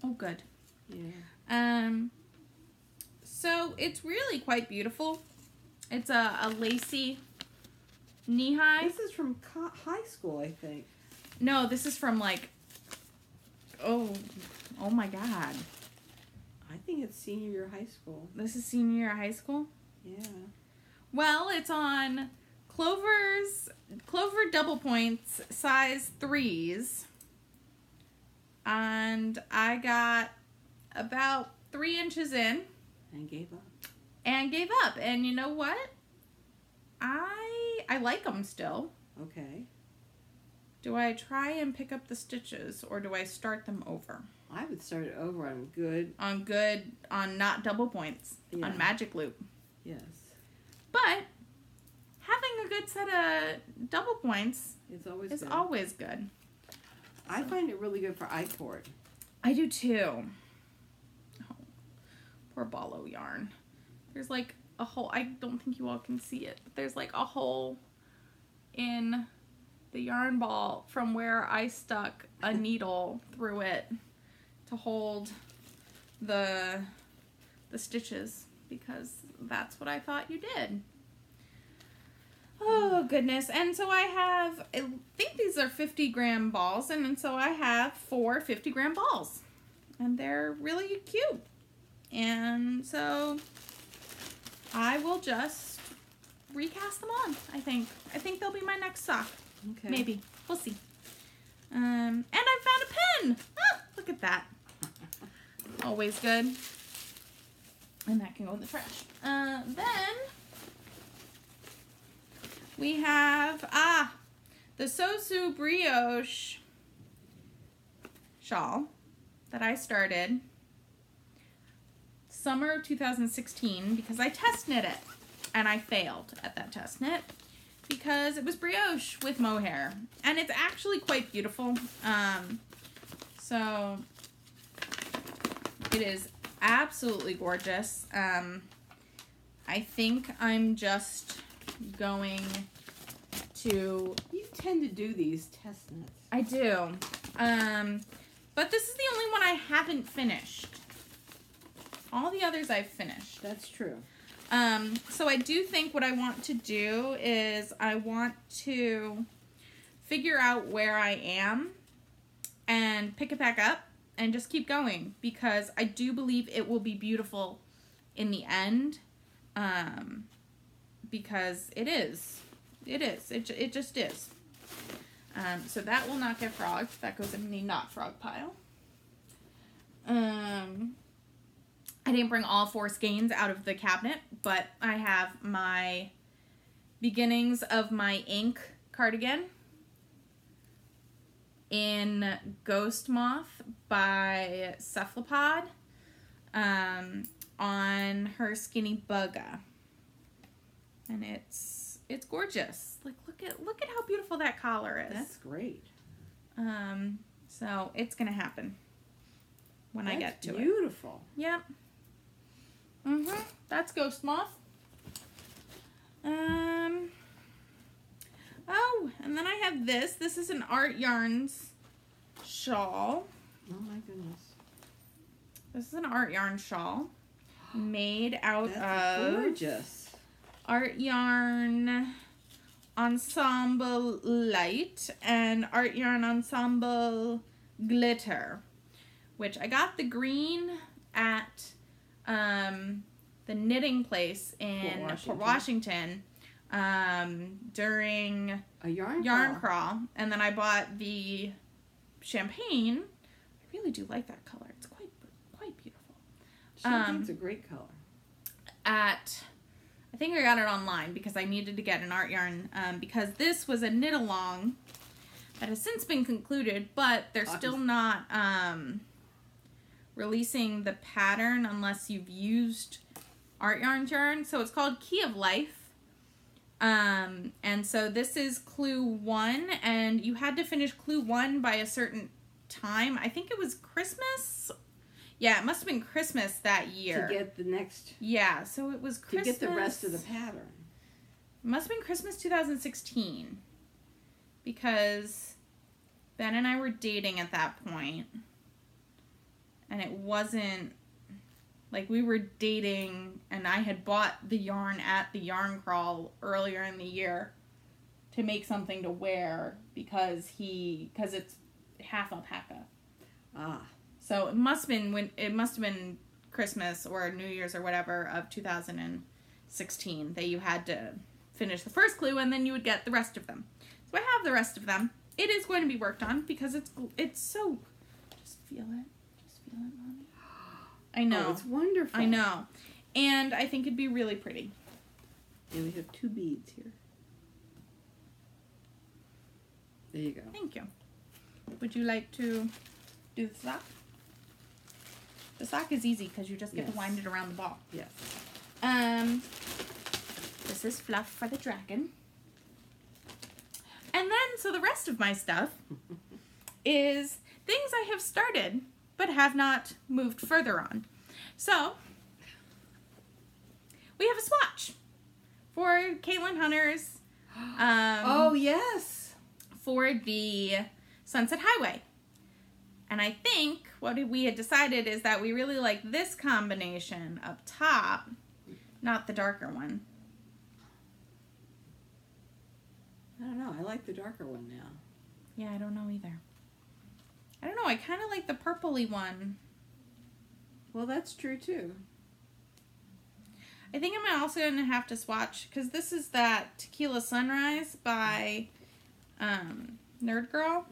Oh, good. Yeah. So, it's really quite beautiful. It's a lacy knee-high. This is from high school, I think. No, this is from, like... Oh my God. I think it's senior year high school. This is senior year high school? Yeah. Well, it's on Clover double points, size 3s. And I got about 3 inches in. And gave up. And you know what? I like them still. Okay. Do I try and pick up the stitches, or do I start them over? I would start it over on good. On not double points. Yeah. On magic loop. Yes. But having a good set of double points is always good. I find it really good for I-cord. I do too. Oh, poor ball of yarn. There's like a hole. I don't think you all can see it, but there's like a hole in the yarn ball from where I stuck a needle through it to hold the stitches, because that's what I thought you did. Oh, goodness. And so I think these are 50-gram balls, and so I have 4 50-gram balls. And they're really cute. And so I will just recast them on, I think. I think they'll be my next sock. Okay. Maybe. We'll see. And I found a pen. Ah, look at that. Always good. And that can go in the trash. Then we have, the Sosu Brioche shawl that I started summer 2016 because I test knit it. And I failed at that test knit because it was brioche with mohair. And it's actually quite beautiful. So it is absolutely gorgeous. I think I'm just going to... You tend to do these test knits. I do. But this is the only one I haven't finished. All the others I've finished. That's true. So I do think what I want to do is I want to figure out where I am and pick it back up and just keep going because I do believe it will be beautiful in the end. Because it is. It is. It just is. So that will not get frogged. That goes in the not frog pile. I didn't bring all 4 skeins out of the cabinet, but I have my beginnings of my ink cardigan in Ghost Moth by Cephalopod on her Skinny Bugga. And it's gorgeous. Like look at how beautiful that collar is. That's great. So it's gonna happen when I get to it. Beautiful. Yep. That's Ghost Moth. Oh, and then I have this. This is an Art Yarns shawl. Oh my goodness. This is an Art Yarn shawl made out of gorgeous. Art Yarn Ensemble Light and Art Yarn Ensemble Glitter, which I got the green at the knitting place in Port Washington during a yarn crawl, and then I bought the champagne. I really do like that color. It's quite beautiful. Champagne's a great color. I think I got it online because I needed to get an Art Yarn because this was a knit along that has since been concluded, but they're still not releasing the pattern unless you've used Art yarn. So it's called Key of Life. And so this is clue 1, and you had to finish clue 1 by a certain time. I think it was Christmas. Yeah, it must have been Christmas that year. To get the next... Yeah, so it was Christmas. To get the rest of the pattern. It must have been Christmas 2016. Because Ben and I were dating at that point. And it wasn't... Like, we were dating, and I had bought the yarn at the yarn crawl earlier in the year to make something to wear because it's half alpaca. Ah. So it must have been Christmas or New Year's or whatever of 2016 that you had to finish the first clue, and then you would get the rest of them. So I have the rest of them. It is going to be worked on because it's so... Just feel it. Just feel it, Mommy. I know. Oh, it's wonderful. I know. And I think it'd be really pretty. And we have 2 beads here. There you go. Thank you. Would you like to do the sock? The sock is easy because you just get to wind it around the ball. Yes. This is fluff for the dragon. And then, so the rest of my stuff is things I have started but have not moved further on. So, we have a swatch for Caitlin Hunter's oh, yes. for the Sunset Highway. And I think what we had decided is that we really like this combination up top, not the darker one. I don't know. I like the darker one now. Yeah, I don't know either. I don't know. I kind of like the purpley one Well, that's true too. I think I'm also going to have to swatch, because this is that Tequila Sunrise by Nerd Girl.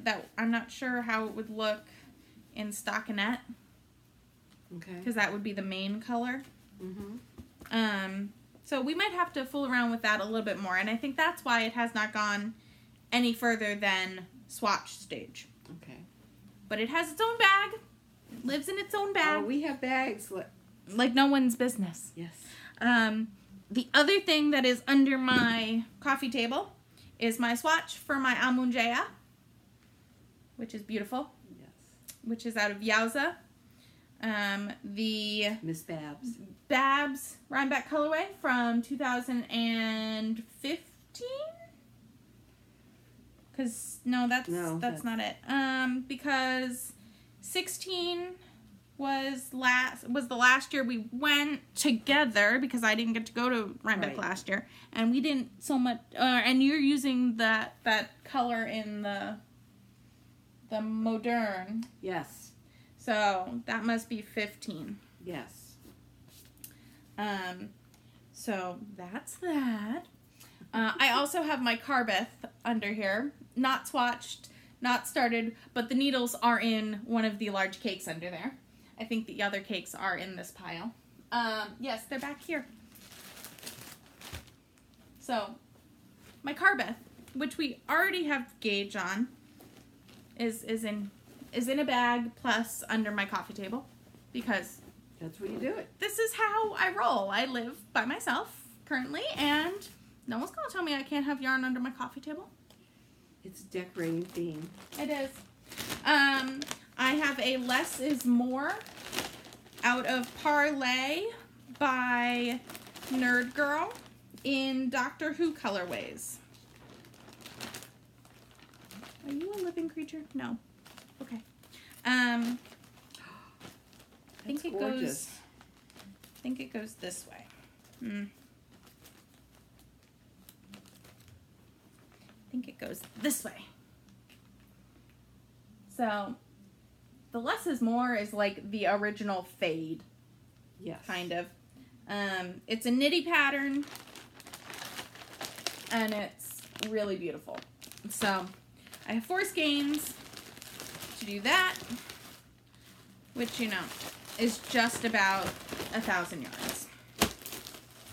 That I'm not sure how it would look in stockinette. Okay. Because that would be the main color. So we might have to fool around with that a little bit more. And I think that's why it has not gone any further than swatch stage. Okay. But it has its own bag. It lives in its own bag. Oh, we have bags. Like no one's business. Yes. The other thing that is under my coffee table is my swatch for my Amunjea, which is beautiful. Yes. Which is out of Yowza. The Miss Babs Rhinebeck colorway from 2015. Because no, that's not it. Because 16 was the last year we went together, because I didn't get to go to Rhinebeck last year, and we didn't so much. And you're using that color in the Moderne. Yes. So that must be 15. Yes. So that's that. I also have my Carbeth under here, not swatched, not started, but the needles are in one of the large cakes under there. I think the other cakes are in this pile. Yes, they're back here. So, my Carbeth, which we already have gauge on, is in a bag plus under my coffee table, because that's where you do it. This is how I roll. I live by myself currently, and no one's gonna tell me I can't have yarn under my coffee table. It's a decorating theme. It is. I have a Less is More out of Parlay by Nerd Girl in Doctor Who colorways. Are you a living creature? No. Okay. I think it goes. I think it goes this way. I think it goes this way. So, the Less is More is like the original fade. Yes. Kind of. It's a nitty pattern, and it's really beautiful. So, I have 4 skeins to do that, which, you know, is just about 1,000 yards.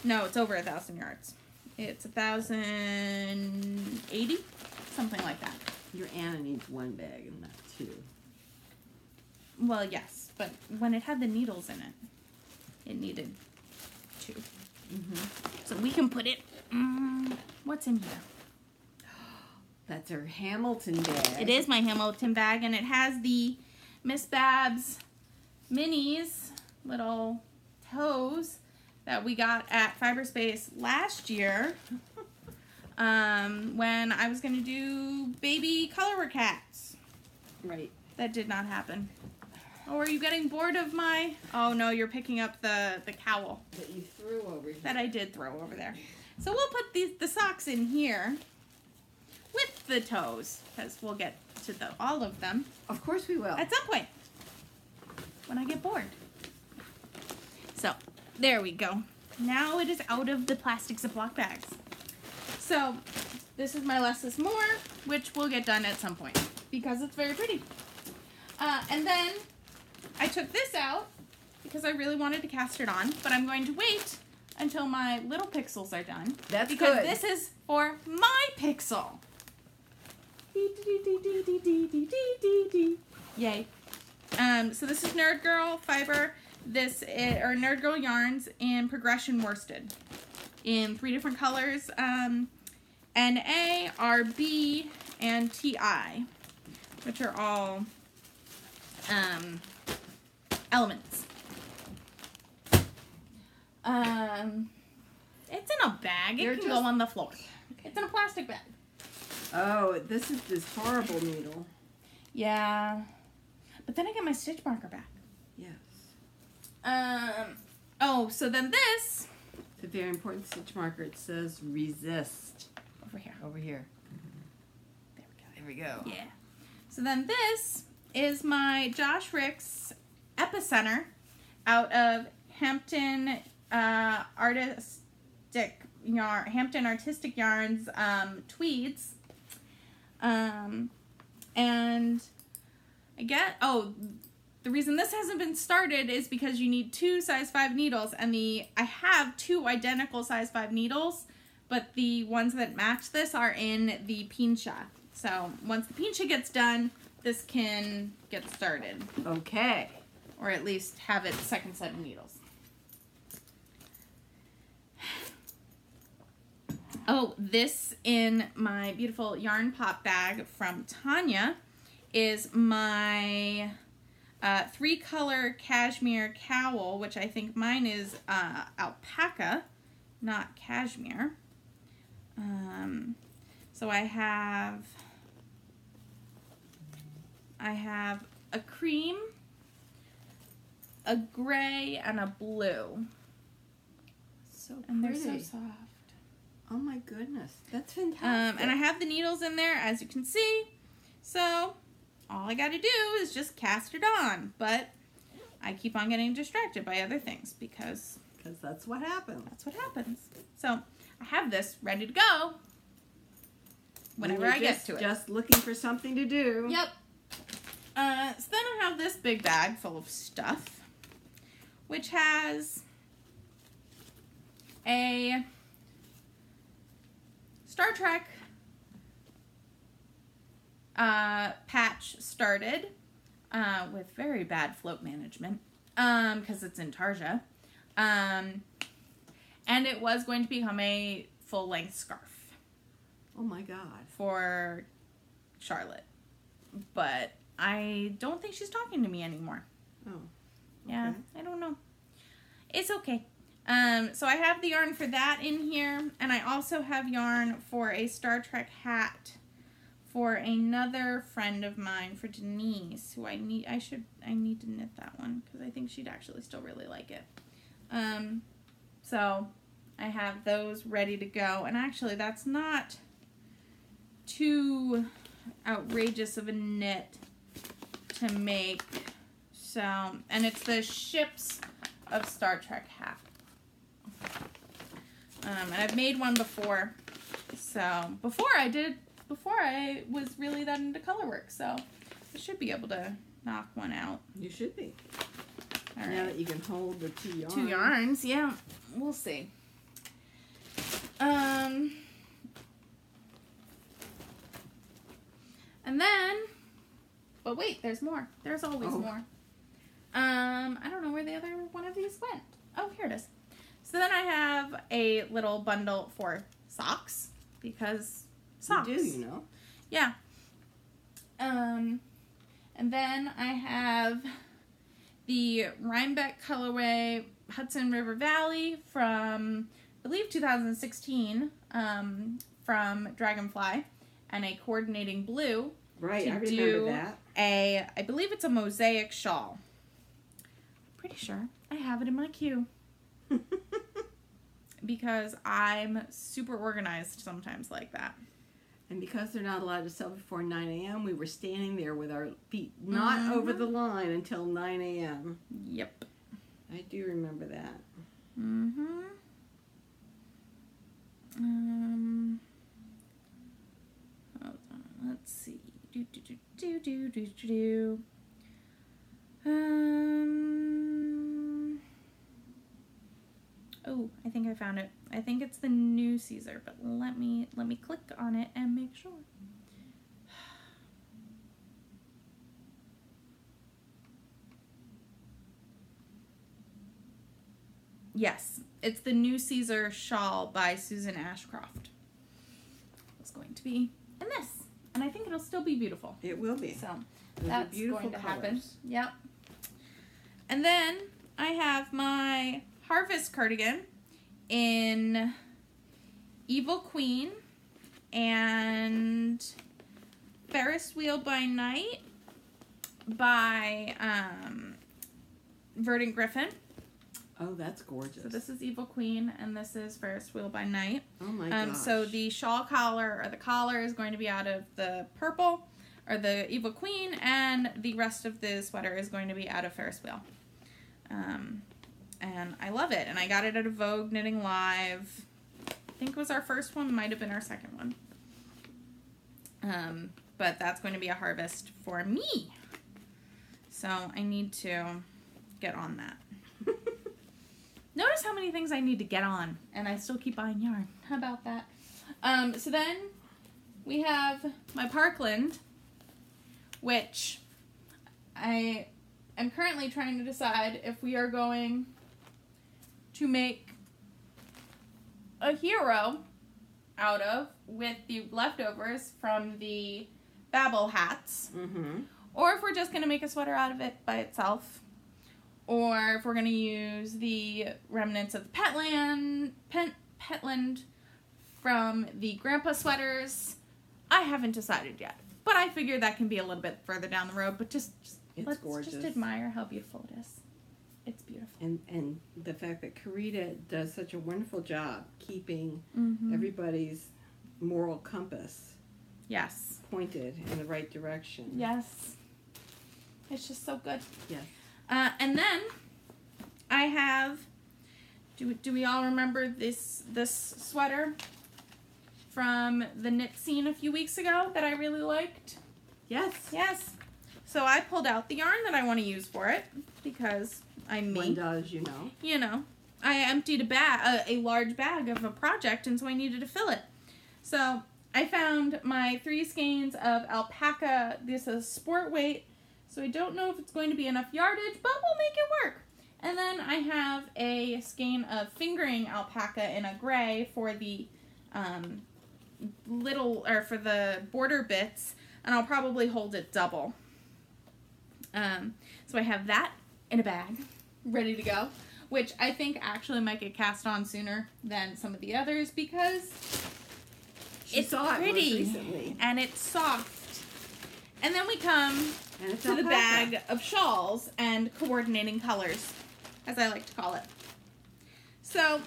No, it's over 1,000 yards. It's 1,080, something like that. Your Anna needs 1 bag and not 2. Well, yes, but when it had the needles in it, it needed 2. So we can put it. What's in here? That's her Hamilton bag. It is my Hamilton bag, and it has the Miss Babs minis, little toes that we got at Fiberspace last year when I was going to do baby colorwork hats. Right. That did not happen. Oh, are you getting bored of my... Oh, no, you're picking up the cowl. That you threw over here. That I did throw over there. So we'll put the socks in here with the toes, because we'll get to all of them. Of course we will. At some point. When I get bored. So, there we go. Now it is out of the plastic Ziploc bags. So, this is my Less is More, which will get done at some point, because it's very pretty. And then I took this out because I really wanted to cast it on, but I'm going to wait until my little pixels are done. That's because good. This is for my pixel. Yay. So this is Nerd Girl Fiber. Or Nerd Girl yarns in progression worsted in 3 different colors. NA, RB, and TI, which are all elements. It's in a bag. It can go on the floor. It's in a plastic bag. Oh, this is this horrible needle. Yeah. But then I get my stitch marker back. Yes. Oh, so then this... It's a very important stitch marker. It says resist. Over here. Over here. There we go. Yeah. So then this is my Josh Ricks Epicenter out of Hampton Artistic Yarns tweeds. And I get, the reason this hasn't been started is because you need 2 size 5 needles, and I have 2 identical size 5 needles, but the ones that match this are in the pincha. So once the pincha gets done, this can get started. Okay. Or at least have its second set of needles. Oh, this in my beautiful yarn pop bag from Tanya is my 3-color cashmere cowl, which I think mine is alpaca, not cashmere. So I have a cream, a gray, and a blue. So pretty. And they're so soft. Oh my goodness, that's fantastic. And I have the needles in there, as you can see. So all I got to do is just cast it on. But I keep on getting distracted by other things because that's what happens. That's what happens. So I have this ready to go whenever I get to it. Just looking for something to do. Yep. So then I have this big bag full of stuff, which has a Star Trek patch started with very bad float management because it's in Tarja. And it was going to become a full-length scarf. Oh my God. For Charlotte. But I don't think she's talking to me anymore. Oh. Okay. Yeah, I don't know. It's okay. So I have the yarn for that in here, and I also have yarn for a Star Trek hat for another friend of mine, for Denise, who I need to knit that one because I think she'd actually still really like it. So I have those ready to go, and actually that's not too outrageous of a knit to make. So, and it's the Ships of Star Trek hat. And I've made one before. So, before I was really that into color work. So, I should be able to knock one out. You should be. All right. Now that you can hold the 2 yarns. 2 yarns, yeah. We'll see. And then, but wait, there's more. There's always more. I don't know where the other one of these went. Oh, here it is. So then I have a little bundle for socks, because socks. You do, you know. Yeah. And then I have the Rhinebeck colorway Hudson River Valley from, I believe, 2016, from Dragonfly, and a coordinating blue. Right, I remember that. I believe it's a mosaic shawl. Pretty sure I have it in my queue. Because I'm super organized sometimes like that. And because they're not allowed to sell before 9 a.m., we were standing there with our feet not over the line until 9 a.m. Yep. I do remember that. Mm-hmm. Hold on, let's see. Oh, I think I found it. I think it's the new Caesar, but let me click on it and make sure. Yes, it's the new Caesar shawl by Susan Ashcroft. It's going to be in this, and I think it'll still be beautiful. It will be. So those that's beautiful going to colors. happen. Yep. And then I have my Harvest cardigan in Evil Queen and Ferris Wheel by Night by Verdant Griffin. Oh, that's gorgeous. So this is Evil Queen, and this is Ferris Wheel by Night. Oh my gosh. So the shawl collar, or the collar, is going to be out of the purple, or the Evil Queen, and the rest of the sweater is going to be out of Ferris Wheel. And I love it. And I got it at a Vogue Knitting Live. I think it was our first one. Might have been our second one. But that's going to be a harvest for me. So I need to get on that. Notice how many things I need to get on. And I still keep buying yarn. How about that? So then we have my Parkland, which I am currently trying to decide if we are going to make a hero out of with the leftovers from the Babel hats, or if we're just going to make a sweater out of it by itself, or if we're going to use the remnants of the Petland from the grandpa sweaters. I haven't decided yet, but I figure that can be a little bit further down the road, but let's gorgeous. Just admire how beautiful it is. It's beautiful. And the fact that Carita does such a wonderful job keeping everybody's moral compass pointed in the right direction. Yes. It's just so good. Yes. And then I have, do we all remember this sweater from the knit scene a few weeks ago that I really liked? Yes. Yes. So I pulled out the yarn that I want to use for it because I'm me. One does, you know. You know, I emptied a large bag of a project, and so I needed to fill it. So I found my 3 skeins of alpaca. This is sport weight, so I don't know if it's going to be enough yardage, but we'll make it work. And then I have a skein of fingering alpaca in a gray for the for the border bits, and I'll probably hold it double. So I have that in a bag, ready to go, which I think actually might get cast on sooner than some of the others because it's pretty recently. And it's soft. And then we come to the bag of shawls and coordinating colors, as I like to call it. So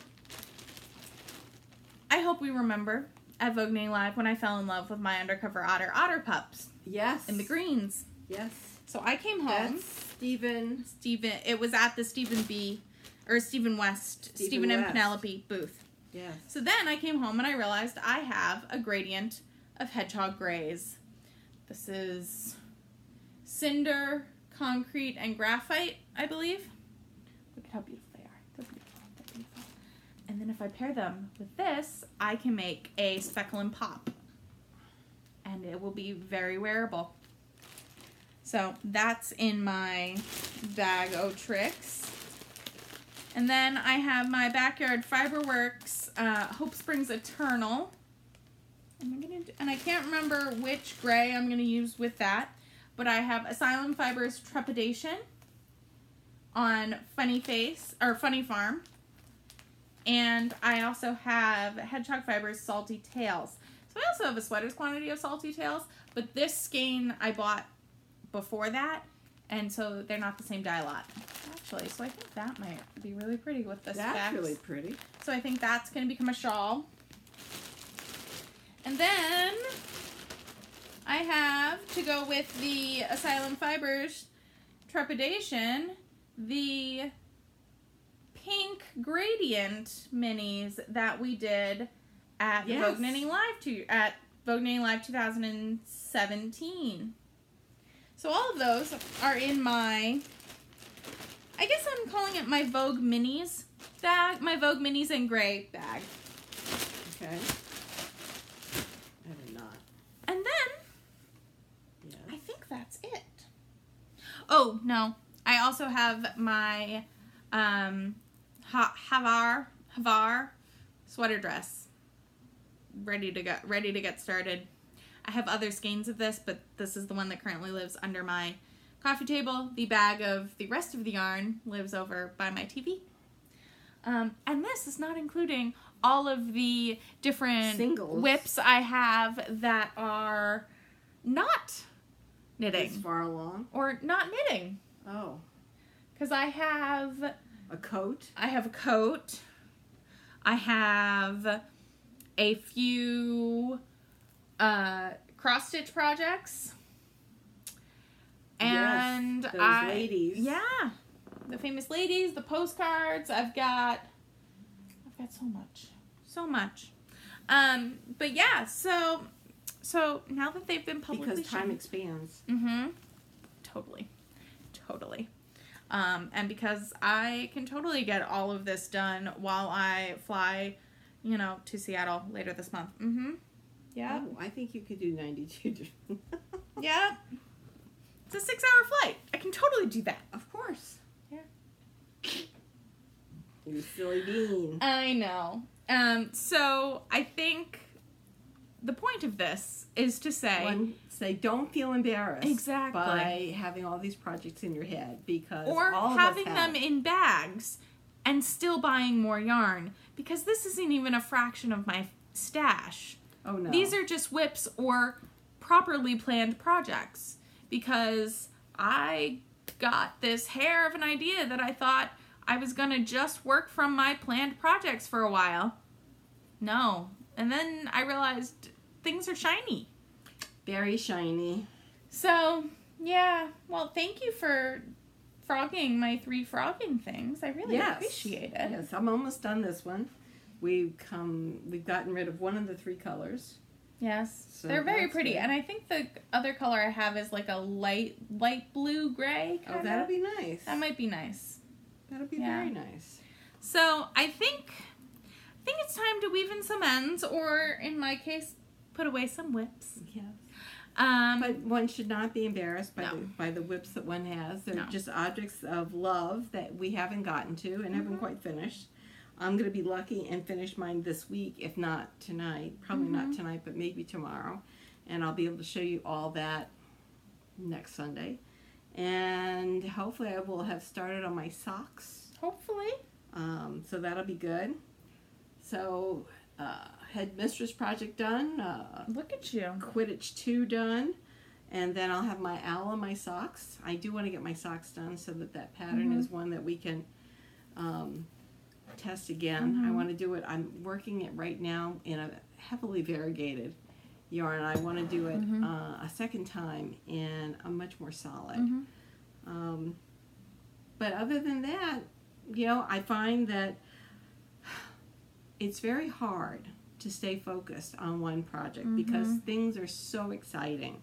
I hope we remember at Vogue Knitting Live when I fell in love with my undercover otter pups. Yes. In the greens. Yes. So I came home. That's Stephen. It was at the Stephen West and Penelope booth. Yes. So then I came home and I realized I have a gradient of hedgehog grays. This is cinder, concrete, and graphite, I believe. Look at how beautiful they are. They're beautiful. They're beautiful. And then if I pair them with this, I can make a speckle and pop. And it will be very wearable. So that's in my bag o' tricks. And then I have my Backyard Fiberworks Hope Springs Eternal. And I can't remember which gray I'm going to use with that. But I have Asylum Fibers Trepidation on Funny Farm. And I also have Hedgehog Fibers Salty Tails. So I also have a sweater's quantity of Salty Tails. But this skein I bought before that, and so they're not the same dye lot actually, so I think that might be really pretty with this That's specs. really pretty. So I think that's going to become a shawl. And then I have to go with the Asylum Fibers Trepidation, the pink gradient minis that we did at Vogue Knitting Live 2017. So all of those are in my, I guess I'm calling it my Vogue Minis bag, my Vogue Minis in gray bag. Okay. I did not. And then, I think that's it. Oh, no. I also have my Havar sweater dress ready to get started. I have other skeins of this, but this is the one that currently lives under my coffee table. The bag of the rest of the yarn lives over by my TV. And this is not including all of the different singles WIPs I have that are not knitting. This far along? Or not knitting. Oh. Because I have a coat. I have a coat. I have a few cross-stitch projects. And yes, those ladies. Yeah. the famous ladies, the postcards. I've got so much. But yeah, so now that they've been publicly because time expands. Mm-hmm. Totally. And because I can totally get all of this done while I fly, to Seattle later this month. Mm-hmm. Yeah. Oh, I think you could do 92. Yeah. It's a 6-hour flight. I can totally do that. Of course. Yeah. You silly bean. I know. So I think the point of this is to say... don't feel embarrassed. Exactly. By having all these projects in your head, because or all having of us have them in bags and still buying more yarn, because this isn't even a fraction of my stash. Oh no. These are just WIPs or properly planned projects, because I got this hair of an idea that I thought I was gonna just work from my planned projects for a while. No. And then I realized things are shiny. Very shiny. So, yeah. Well, thank you for frogging my 3 frogging things. I really appreciate it. Yes, I'm almost done this one. We've gotten rid of one of the 3 colors. Yes. So they're very that's pretty. good. And I think the other color I have is like a light blue gray kind Oh, that'll be nice. That might be nice. That'll be very nice. So, I think it's time to weave in some ends, or in my case, put away some WIPs. Yes. But one should not be embarrassed by the WIPs that one has. They're just objects of love that we haven't gotten to and haven't quite finished. I'm going to be lucky and finish mine this week, if not tonight. Probably not tonight, but maybe tomorrow. And I'll be able to show you all that next Sunday. And hopefully I will have started on my socks. Hopefully. So that'll be good. So, Headmistress project done. Look at you. Quidditch 2 done. And then I'll have my owl on my socks. I do want to get my socks done so that pattern is one that we can test again. I want to do it. I'm working it right now in a heavily variegated yarn. I want to do it a second time in a much more solid. But other than that, I find that it's very hard to stay focused on one project because things are so exciting.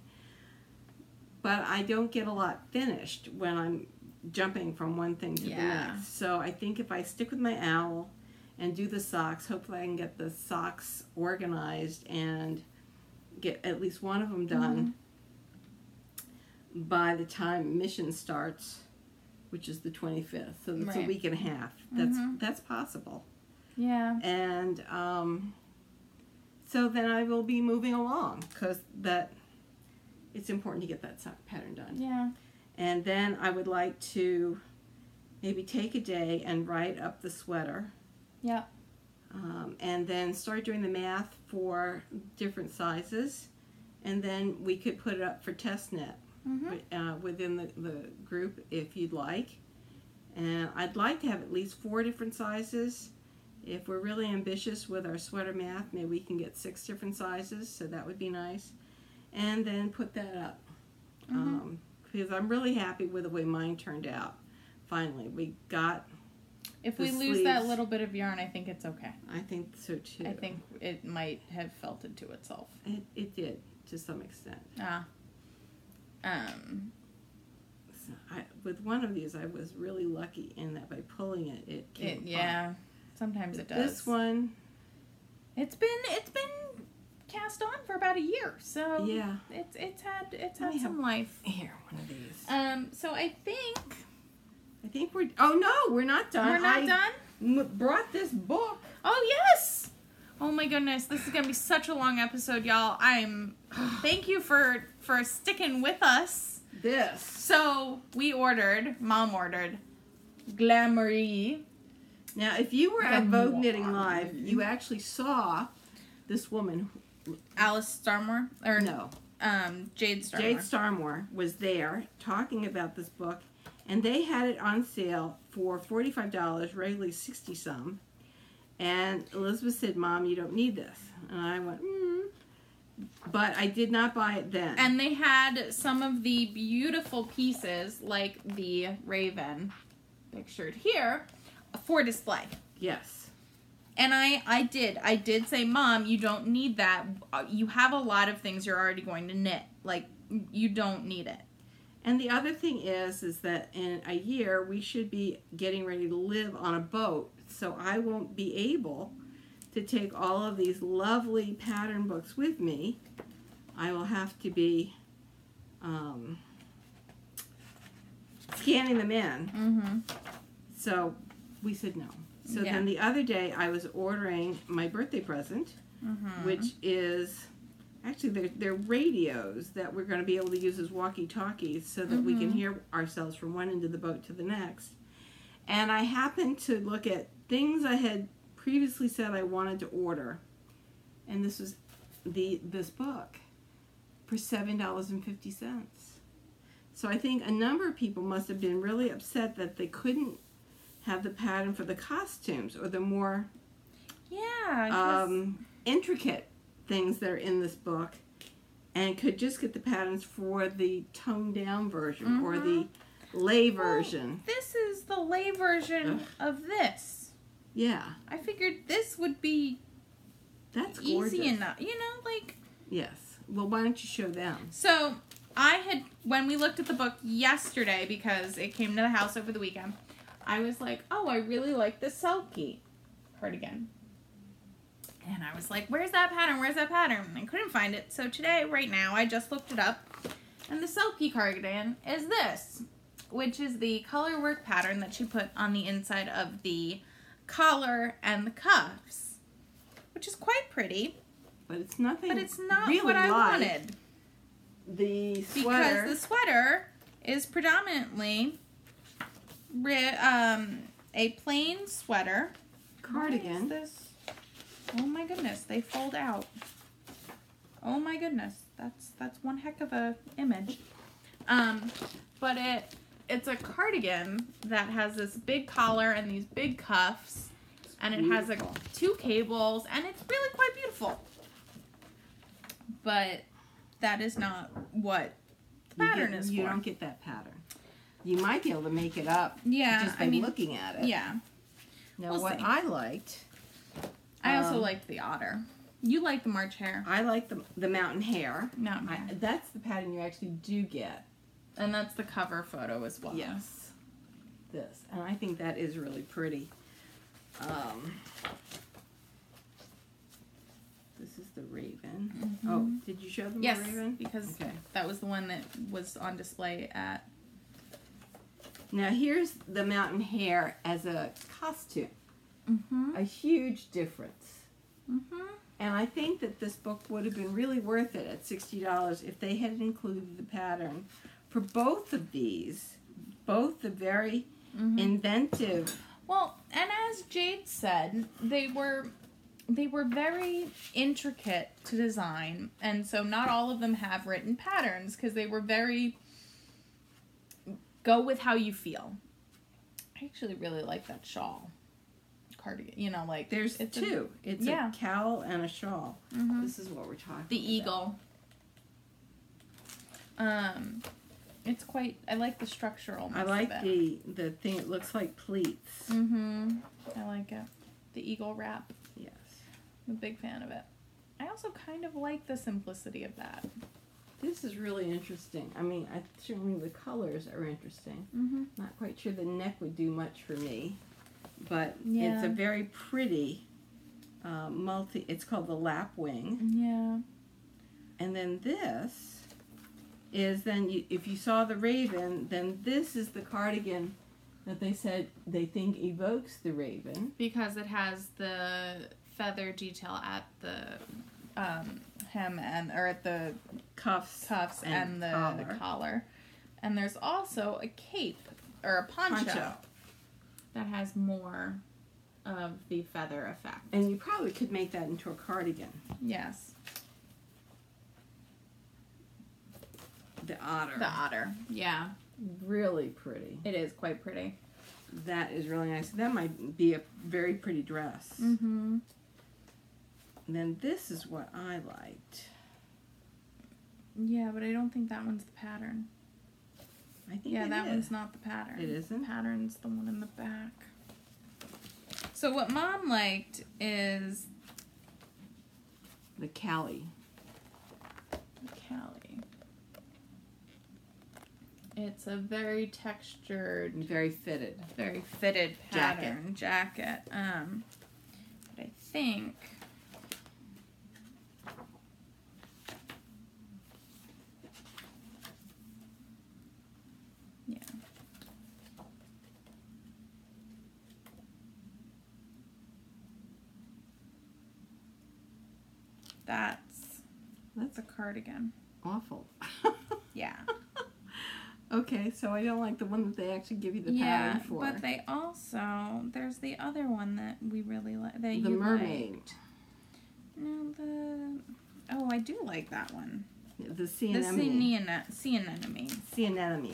But I don't get a lot finished when I'm jumping from one thing to the next. So I think if I stick with my owl and do the socks, hopefully I can get the socks organized and get at least one of them done by the time mission starts, which is the 25th. So that's a week and a half. That's possible. Yeah. And so then I will be moving along because it's important to get that sock pattern done. Yeah. And then I would like to maybe take a day and write up the sweater. Yeah. And then start doing the math for different sizes. And then we could put it up for test knit within the group if you'd like. And I'd like to have at least 4 different sizes. If we're really ambitious with our sweater math, maybe we can get 6 different sizes, so that would be nice. And then put that up. Because I'm really happy with the way mine turned out. Finally, we got If we lose that little bit of yarn, I think it's okay. I think so too. I think it might have felted to itself. It did, to some extent. So with one of these, I was really lucky in that by pulling it, it came apart. Yeah, sometimes it does. This one, it's been cast on for about a year, so yeah, it's had some life. Here, one of these. So I think we're. Oh no, we're not done. We're not done. Brought this book. Oh yes. Oh my goodness, this is gonna be such a long episode, y'all. Thank you for sticking with us. This. So Mom ordered Glamourie. Now, if you were at Vogue Knitting Live, you actually saw this woman. Alice Starmore? Or no. Jade Starmore. Jade Starmore was there talking about this book, and they had it on sale for $45, regularly 60-some. And Elizabeth said, "Mom, you don't need this." And I went, But I did not buy it then. And they had some of the beautiful pieces, like the Raven. pictured here, for display. Yes. And I did say, Mom, you don't need that. You have a lot of things you're already going to knit. Like, you don't need it. And the other thing is that in a year, we should be getting ready to live on a boat. So I won't be able to take all of these lovely pattern books with me. I will have to be scanning them in. Mm-hmm. So we said no. So Yeah. then the other day I was ordering my birthday present, which is actually they're radios that we're going to be able to use as walkie-talkies so that we can hear ourselves from one end of the boat to the next. And I happened to look at things I had previously said I wanted to order, and this was this book for $7.50. So I think a number of people must have been really upset that they couldn't have the pattern for the costumes or the more intricate things that are in this book, and could just get the patterns for the toned down version or the lay version. This is the lay version of this. Yeah. I figured this would be That's easy gorgeous. enough. You know, like... Yes. Well, why don't you show them? So, when we looked at the book yesterday, because it came to the house over the weekend, I was like, oh, I really like this Selkie cardigan. And I was like, where's that pattern? Where's that pattern? And I couldn't find it. So today, right now, I just looked it up. And the Selkie cardigan is this, which is the color work pattern that she put on the inside of the collar and the cuffs, which is quite pretty. But it's nothing. But it's not really what I like wanted. The sweater. Because the sweater is predominantly a plain sweater. Cardigan. What is this? Oh my goodness, they fold out. Oh my goodness, that's one heck of a image. But it's a cardigan that has this big collar and these big cuffs, and it has like 2 cables, and it's really quite beautiful. But that is not what the pattern is for. You don't get that pattern. You might be able to make it up just by looking at it. Yeah. Now, We'll what see. I liked... I also liked the otter. You like the March hare. I like the mountain hare. Mountain hare. That's the pattern you actually do get. And that's the cover photo as well. Yes. This. And I think that is really pretty. This is the raven. Oh, did you show them Yes, the raven? because that was the one that was on display at... Now here's the mountain hare as a costume. A huge difference. And I think that this book would have been really worth it at $60 if they had included the pattern for both of these. Both the very inventive... Well, and as Jade said, they were very intricate to design, and so not all of them have written patterns because they were very go with how you feel. I actually really like that shawl cardigan. You know, like there's two. It's a cowl and a shawl. This is what we're talking about. The eagle. It's quite. I like the structural. I like the thing. It looks like pleats. I like it. The eagle wrap. Yes. I'm a big fan of it. I also kind of like the simplicity of that. This is really interesting. I mean, certainly the colors are interesting. Not quite sure the neck would do much for me, but it's a very pretty it's called the lapwing. Yeah. And then this is if you saw the raven, then this is the cardigan that they said they think evokes the raven. Because it has the feather detail at the hem or at the cuffs and the collar. And there's also a cape or a poncho that has more of the feather effect. And you probably could make that into a cardigan. Yes. The otter. The otter, yeah. Really pretty. It is quite pretty. That is really nice. That might be a very pretty dress. And then this is what I liked. Yeah, but I don't think that one's the pattern. I think Yeah, it that is. one's not the pattern. It isn't? The pattern's the one in the back. So what Mom liked is the Cali. It's a very textured, very fitted pattern jacket. But I think that's a cardigan. Awful. Yeah. Okay, so I don't like the one that they actually give you the pattern for. But they also, there's the other one that we really like. The mermaid. Liked. No, I do like that one. The sea anemone. Sea anemone. Sea anemone.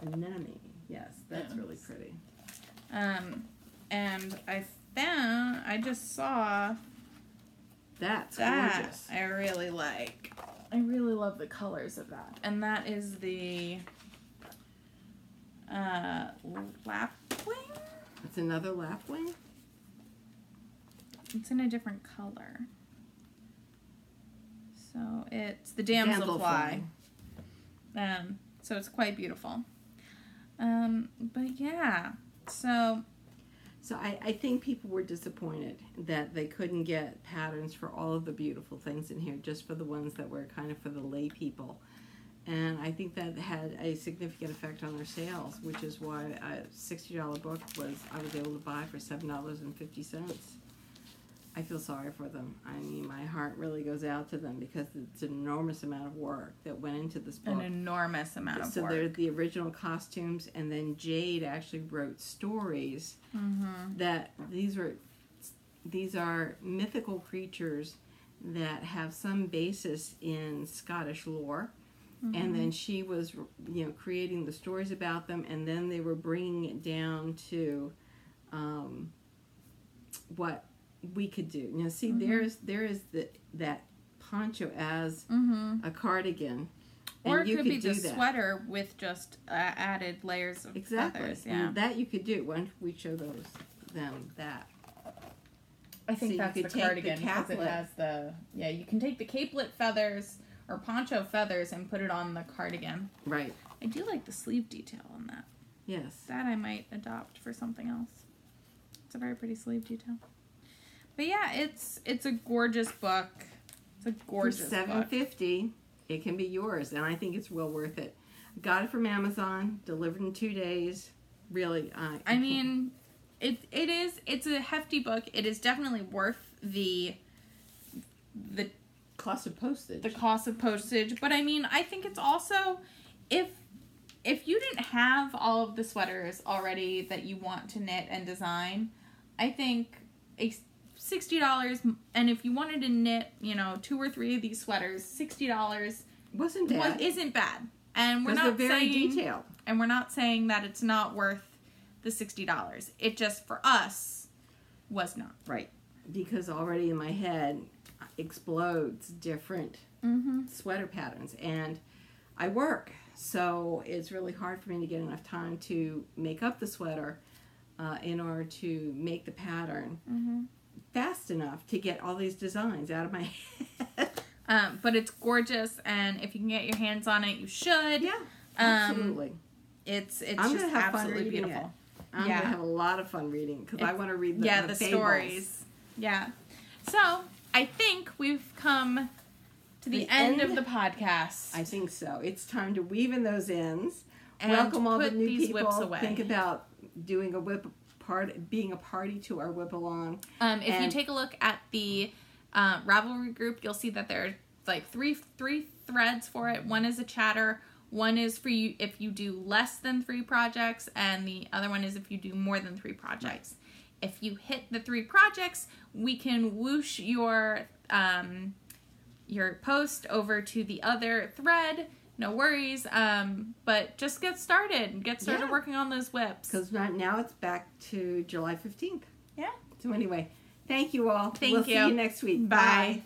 Anemone. Yes, that's really pretty. And I just saw that's that gorgeous. I really like. I really love the colors of that. And that is the lapwing? It's another lapwing? It's in a different color. So it's the damselfly. So it's quite beautiful. But yeah, so I think people were disappointed that they couldn't get patterns for all of the beautiful things in here, just for the ones that were kind of for the lay people. And I think that had a significant effect on their sales, which is why a $60 book I was able to buy for $7.50. I feel sorry for them. I mean, my heart really goes out to them because it's an enormous amount of work that went into this book. An enormous amount of work. So there's the original costumes, and then Jade actually wrote stories that these are mythical creatures that have some basis in Scottish lore. And then she was, creating the stories about them, and then they were bringing it down to what we could do. See, there is that poncho as a cardigan, or and it you could could be do the that. sweater with just added layers of feathers. Yeah, and that you could do. Why don't we show them that? I think that's the cardigan because it has you can take the capelet feathers or poncho feathers and put it on the cardigan. Right. I do like the sleeve detail on that. Yes. That I might adopt for something else. It's a very pretty sleeve detail. But yeah, it's a gorgeous book. It's a gorgeous book. For $7.50, it can be yours, and I think it's well worth it. Got it from Amazon, delivered in 2 days. Really, I mean, it's a hefty book. It is definitely worth the cost of postage. The cost of postage. But I mean, I think it's also, if you didn't have all of the sweaters already that you want to knit and design, I think $60, and if you wanted to knit, 2 or 3 of these sweaters, $60 isn't bad. And we're not very detailed. And we're not saying that it's not worth the $60. It just, for us, was not. Right. Because already in my head explodes different sweater patterns, and I work, so it's really hard for me to get enough time to make up the sweater in order to make the pattern fast enough to get all these designs out of my head. But it's gorgeous, and if you can get your hands on it, you should. Yeah, absolutely. It's just absolutely beautiful. I'm going to have a lot of fun reading because I want to read the fables. Stories. Yeah. So, I think we've come to the end of the podcast. I think so. It's time to weave in those ends. And welcome all the new people. WIPs away. Think about doing a WIP being a party to our WIP along. If you take a look at the Ravelry group, you'll see that there's like three threads for it. One is a chatter. One is for you if you do less than 3 projects, and the other one is if you do more than 3 projects. If you hit the 3 projects, we can whoosh your post over to the other thread. No worries. But just get started. Get started working on those WIPs. Because now it's back to July 15th. Yeah. So anyway, thank you all. Thank you. See you next week. Bye. Bye.